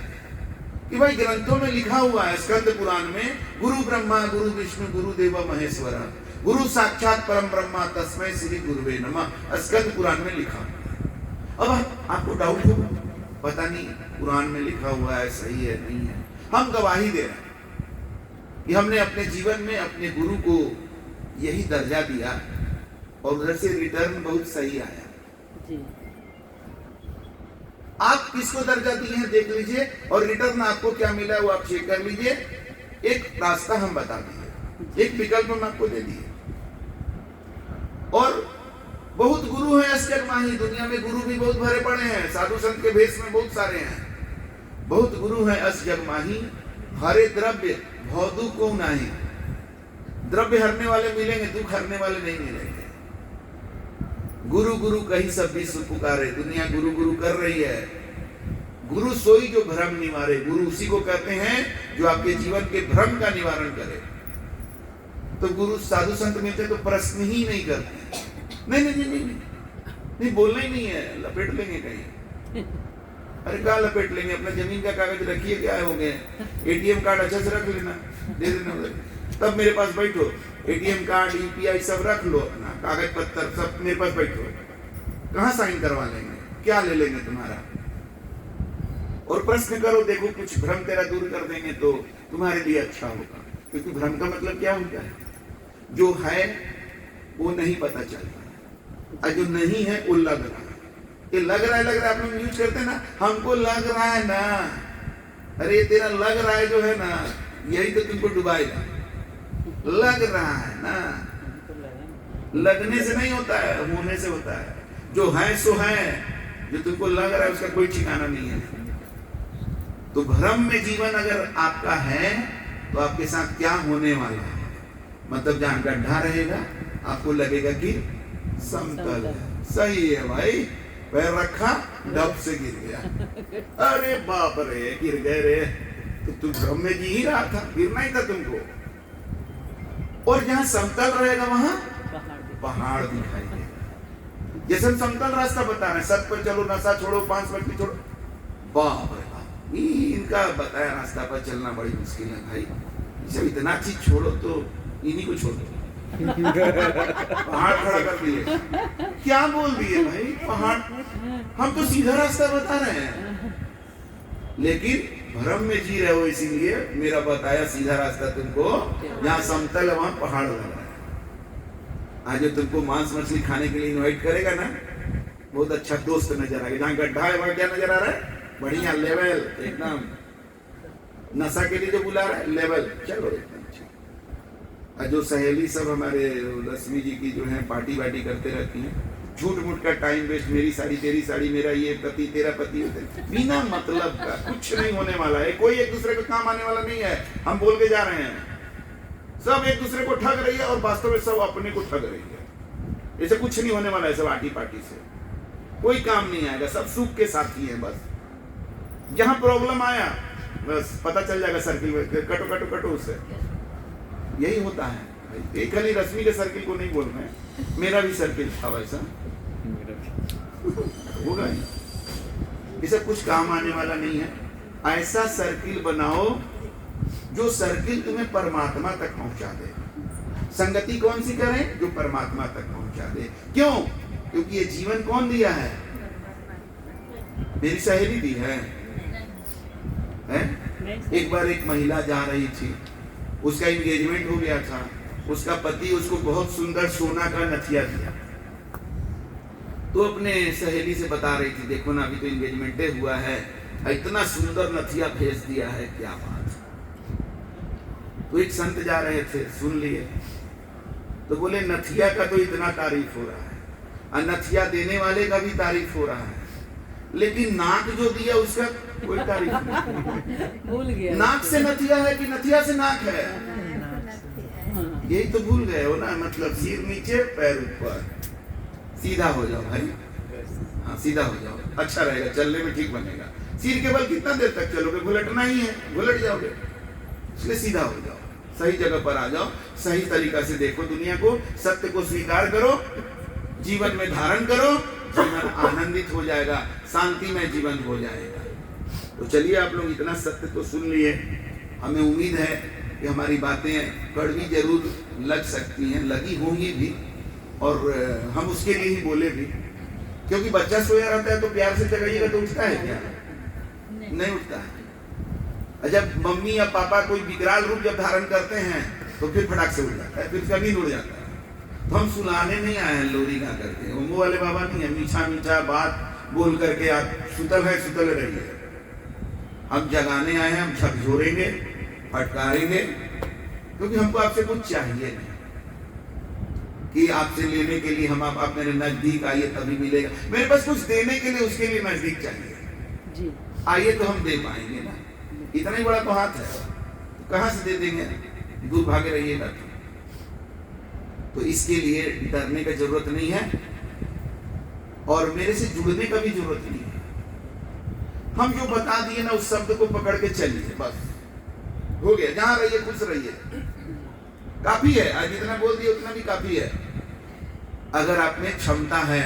कि भाई ग्रंथों में लिखा हुआ है, स्कंद पुराण में, गुरु ब्रह्मा गुरु विष्णु गुरु देव महेश्वरा, गुरु साक्षात परम ब्रह्मा तस्मै श्री गुरुवे नमः, स्कंद पुराण में लिखा। अब आपको डाउट होगा, पता नहीं पुराण में लिखा हुआ है सही है नहीं है। हम गवाही दे रहे हैं कि हमने अपने जीवन में अपने गुरु को यही दर्जा दिया और उधर से रिटर्न बहुत सही आया जी। आप किसको दर्जा दिए हैं देख लीजिए, और रिटर्न आपको क्या मिला है वो आप चेक कर लीजिए। एक रास्ता हम बता दिए, एक विकल्प हम आपको दे दिए। और बहुत गुरु हैं इस जग माही, दुनिया में गुरु भी बहुत भरे पड़े हैं, साधु संत के भेष में बहुत सारे हैं। बहुत गुरु हैं इस जग माही, हरे द्रव्य भौदु को नहीं। द्रव्य हरने वाले मिलेंगे, दुख हरने वाले नहीं मिलेंगे। गुरु गुरु कहीं सब विश्व पुकारे, दुनिया गुरु गुरु कर रही है। गुरु सोई जो भ्रम निवारे, गुरु उसी को कहते हैं जो आपके जीवन के भ्रम का निवारण करे। तो गुरु साधु संत मिलते तो प्रश्न ही नहीं करते, नहीं नहीं नहीं नहीं नहीं, बोलना ही नहीं है, लपेट लेंगे कहीं। अरे कहाँ लपेट लेंगे, अपना जमीन का कागज रखिए, क्या हो गए, एटीएम कार्ड अच्छा से रख लेना, दे देना उधर, तब मेरे पास बैठो, एटीएम कार्ड यूपीआई सब रख लो, अपना कागज पत्तर सब मेरे पास बैठो। कहाँ साइन करवा लेंगे, क्या ले लेंगे तुम्हारा? और प्रश्न करो, देखो कुछ भ्रम तेरा दूर कर देंगे तो तुम्हारे लिए अच्छा होगा। क्योंकि भ्रम का मतलब क्या होता है? जो है वो नहीं पता चलता, और जो नहीं है वो लग रहा है। ये लग रहा है आप लोग यूज करते हैं ना, हमको लग रहा है ना, अरे तेरा लग रहा है जो है ना, यही तो तुमको डुबाएगा। लग रहा है ना, लगने से नहीं होता है, होने से होता है। जो है सो है, जो तुमको लग रहा है उसका कोई ठिकाना नहीं है। तो भ्रम में जीवन अगर आपका है तो आपके साथ क्या होने वाला है, मतलब जहां गड्ढा रहेगा आपको लगेगा कि समतल है। सही है भाई, पैर रखा डब से गिर गया, अरे बाप रे गिर गए रे, तो तू भ्रम में जी ही रहा था, गिरना ही था तुमको। और जहां समतल रहेगा वहां पहाड़ दिखाई देगा। जैसे हम समतल रास्ता बता रहे हैं, सत पर चलो, नशा छोड़ो, 5 मिनट छोड़ो, बाप रे बाप, इनका बताया रास्ता पर चलना बड़ी मुश्किल है भाई। जब इतना चीज छोड़ो तो इन्हीं को छोड़ो। पहाड़ खड़ा कर दिए, क्या बोल दिए भाई, पहाड़। हम तो सीधा रास्ता बता रहे हैं, लेकिन भ्रम में जी रहे हो, इसीलिए मेरा बताया सीधा रास्ता तुमको, जहाँ समतल है वहां पहाड़ लग रहा है। आज जो तुमको मांस मछली खाने के लिए इनवाइट करेगा ना, बहुत अच्छा दोस्त नजर आएगा। जहाँ गड्ढा है वहां क्या नजर आ रहा है, बढ़िया लेवल एकदम। नशा के लिए जो बुला रहा है लेवल, चलो एकदम। जो सहेली सब हमारे रश्मि जी की जो है पार्टी वार्टी करते रहती हैं, झूठ मूठ का टाइम वेस्ट, मेरी साड़ी तेरी साड़ी, मेरा ये पति तेरा पति, बिना मतलब का कुछ नहीं होने वाला है। कोई एक दूसरे को काम आने वाला नहीं है। हम बोल के जा रहे हैं, सब एक दूसरे को ठग रही है और वास्तव में सब अपने को ठग रही है। ऐसे कुछ नहीं होने वाला है, सब आटी पार्टी से कोई काम नहीं आएगा, सब सुख के साथी हैं। बस जहां प्रॉब्लम आया बस पता चल जाएगा, सर्किल में कटो कटो कटो उससे, यही होता है। एक खाली रश्मि के सर्किल को नहीं बोल रहे हैं, मेरा भी सर्किल था वैसा, होगा ही। इसे कुछ काम आने वाला नहीं है। ऐसा सर्किल बनाओ जो सर्किल तुम्हें परमात्मा तक पहुंचा दे। संगति कौन सी करें, जो परमात्मा तक पहुंचा दे। क्यों? क्योंकि ये जीवन कौन दिया है, मेरी सहेली दी है। एक बार एक महिला जा रही थी, उसका एंगेजमेंट हो गया था, उसका पति उसको बहुत सुंदर सोना का नथिया दिया। तो अपने सहेली से बता रही थी, देखो ना अभी तो एंगेजमेंट हुआ है, इतना सुंदर नथिया भेज दिया है, क्या बात। तो एक संत जा रहे थे, सुन लिए, तो बोले नथिया का तो इतना तारीफ हो रहा है, और नथिया देने वाले का भी तारीफ हो रहा है, लेकिन नाक जो दिया उसका कोई तारीफ नहीं। भूल गया, नाक से नथिया है कि नथिया से नाक है, यही तो भूल गए हो ना। मतलब सिर नीचे पैर ऊपर, सीधा हो जाओ भाई, हाँ सीधा हो जाओ, अच्छा रहेगा, चलने में ठीक बनेगा। सिर के बल कितना देर तक चलोगे, घुलटना ही है, घुलट जाओगे। इसलिए सीधा हो जाओ, सही जगह पर आ जाओ, सही तरीका से देखो दुनिया को, सत्य को स्वीकार करो, जीवन में धारण करो, जीवन आनंदित हो जाएगा, शांतिमय जीवन हो जाएगा। तो चलिए आप लोग इतना सत्य तो सुन लिए, हमें उम्मीद है कि हमारी बातें कड़वी जरूर लग सकती हैं, लगी होंगी भी, और हम उसके लिए ही बोले भी, क्योंकि बच्चा सोया रहता है तो प्यार से जगाइएगा तो उठता है क्या, नहीं उठता है। जब मम्मी या पापा कोई विकराल रूप जब धारण करते हैं तो फिर फटाक से उठ जाता है, फिर उसका नींद उड़ जाता है। तो हम सुलाने नहीं आए हैं लोरी गा करके, वो वाले बाबा नहीं है, मीठा मीठा बात बोल करके आप सुतल है सुतल रहिए। हम जगाने आए हैं, हम झकझोरेंगे, फटकारेंगे, क्योंकि हमको आपसे कुछ चाहिए नहीं कि आपसे लेने के लिए हम आप मेरे नजदीक आइए तभी मिलेगा। मेरे पास कुछ देने के लिए, उसके लिए नजदीक चाहिए जी, आइए तो हम दे पाएंगे ना, इतना ही बड़ा तो हाथ है, तो कहाँ से दे देंगे, दूर भागे रहिएगा। तो इसके लिए डरने का जरूरत नहीं है, और मेरे से जुड़ने का भी जरूरत नहीं है। हम जो बता दिए ना, उस शब्द को पकड़ के चलिए, बस हो गया। जहां रहिए खुश रहिए, काफी है। आज जितना बोल दिए उतना भी काफी है, अगर आप में क्षमता है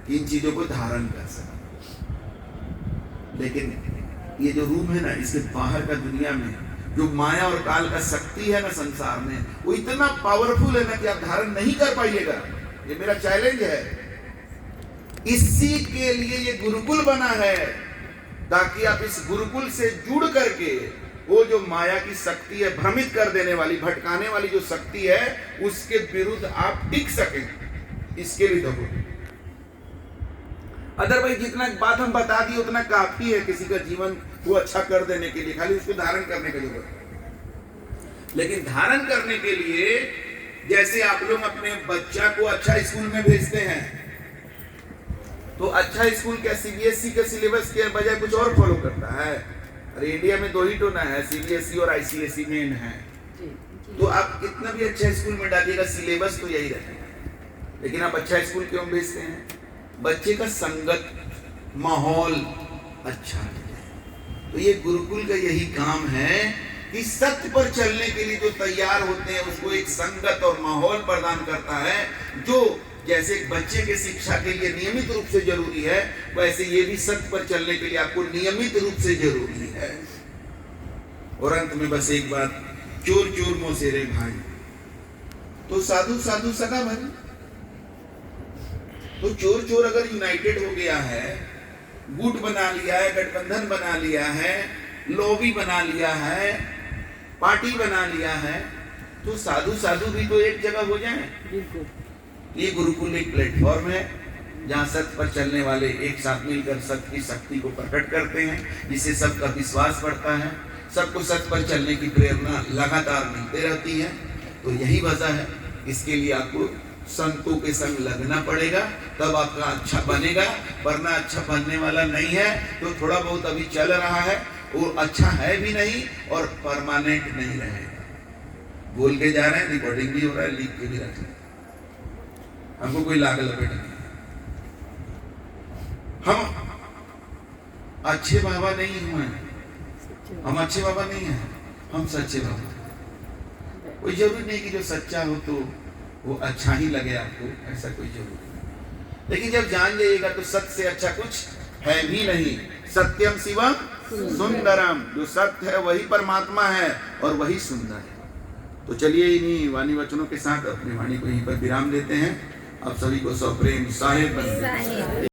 कि इन चीजों को धारण कर सके। लेकिन ये जो रूम है ना, इसके बाहर का दुनिया में जो माया और काल का शक्ति है ना संसार में, वो इतना पावरफुल है ना कि आप धारण नहीं कर पाइएगा। ये मेरा चैलेंज है। इसी के लिए ये गुरुकुल बना है, ताकि आप इस गुरुकुल से जुड़ करके वो जो माया की शक्ति है, भ्रमित कर देने वाली, भटकाने वाली जो शक्ति है, उसके विरुद्ध आप टिक सकें। इसके लिए तो अदरवाइज जितना बात हम बता दिए उतना काफी है किसी का जीवन को अच्छा कर देने के लिए, खाली उसको धारण करने की जरूरत है। लेकिन धारण करने के लिए, जैसे आप लोग अपने बच्चा को अच्छा स्कूल में भेजते हैं, तो अच्छा स्कूल क्या सीबीएसई के सिलेबस के बजाय कुछ और फॉलो करता है? अरे इंडिया में 2 ही टोना है, सीबीएसई और आईसीएसई मेन है। तो आप कितना भी अच्छा स्कूल में डालिएगा, सिलेबस तो यही रहेगा, लेकिन आप अच्छा स्कूल क्यों भेजते हैं? बच्चे का संगत माहौल अच्छा है। तो ये गुरुकुल का यही काम है कि सत्य पर चलने के लिए जो तैयार होते हैं उसको एक संगत और माहौल प्रदान करता है, जो जैसे एक बच्चे के शिक्षा के लिए नियमित रूप से जरूरी है, वैसे ये भी सत्य पर चलने के लिए आपको नियमित रूप से जरूरी है। और अंत में बस एक बात, चोर चोर मोसेरे भाई, तो साधु साधु सगा भाई। तो चोर चोर अगर यूनाइटेड हो गया है, गुट बना लिया है, गठबंधन बना लिया है, लॉबी बना लिया है, पार्टी बना लिया है, तो साधु साधु भी तो एक जगह हो जाए। ये गुरुकुल एक प्लेटफॉर्म है जहाँ सत्य पर चलने वाले एक साथ मिलकर सत्य की शक्ति को प्रकट करते हैं, जिससे सबका विश्वास बढ़ता है, सबको सत्य पर चलने की प्रेरणा लगातार मिलती रहती है। तो यही वजह है, इसके लिए आपको संतों के संग लगना पड़ेगा, तब आपका अच्छा बनेगा, वरना अच्छा बनने वाला नहीं है। तो थोड़ा बहुत अभी चल रहा है, वो अच्छा है भी नहीं और परमानेंट नहीं रहेगा। बोल के जा रहे हैं, रिकॉर्डिंग भी हो रहा है, लिख के भी रख रहे हैं, हमको कोई लाग लपेट नहीं। हम अच्छे बाबा नहीं हुए, हम अच्छे बाबा नहीं हैं, हम सच्चे बाबा। कोई जरूरी नहीं कि जो सच्चा हो तो वो अच्छा ही लगे आपको, ऐसा कोई जरूरी नहीं। लेकिन जब जान जाइएगा तो सत्य से अच्छा कुछ है भी नहीं। सत्यम शिवम सुंदरम, जो सत्य है वही परमात्मा है और वही सुंदर है। तो चलिए इन्हीं वाणी वचनों के साथ अपनी वाणी को यहीं पर विराम देते हैं। आप सभी को सप्रेम साहेब बंदे।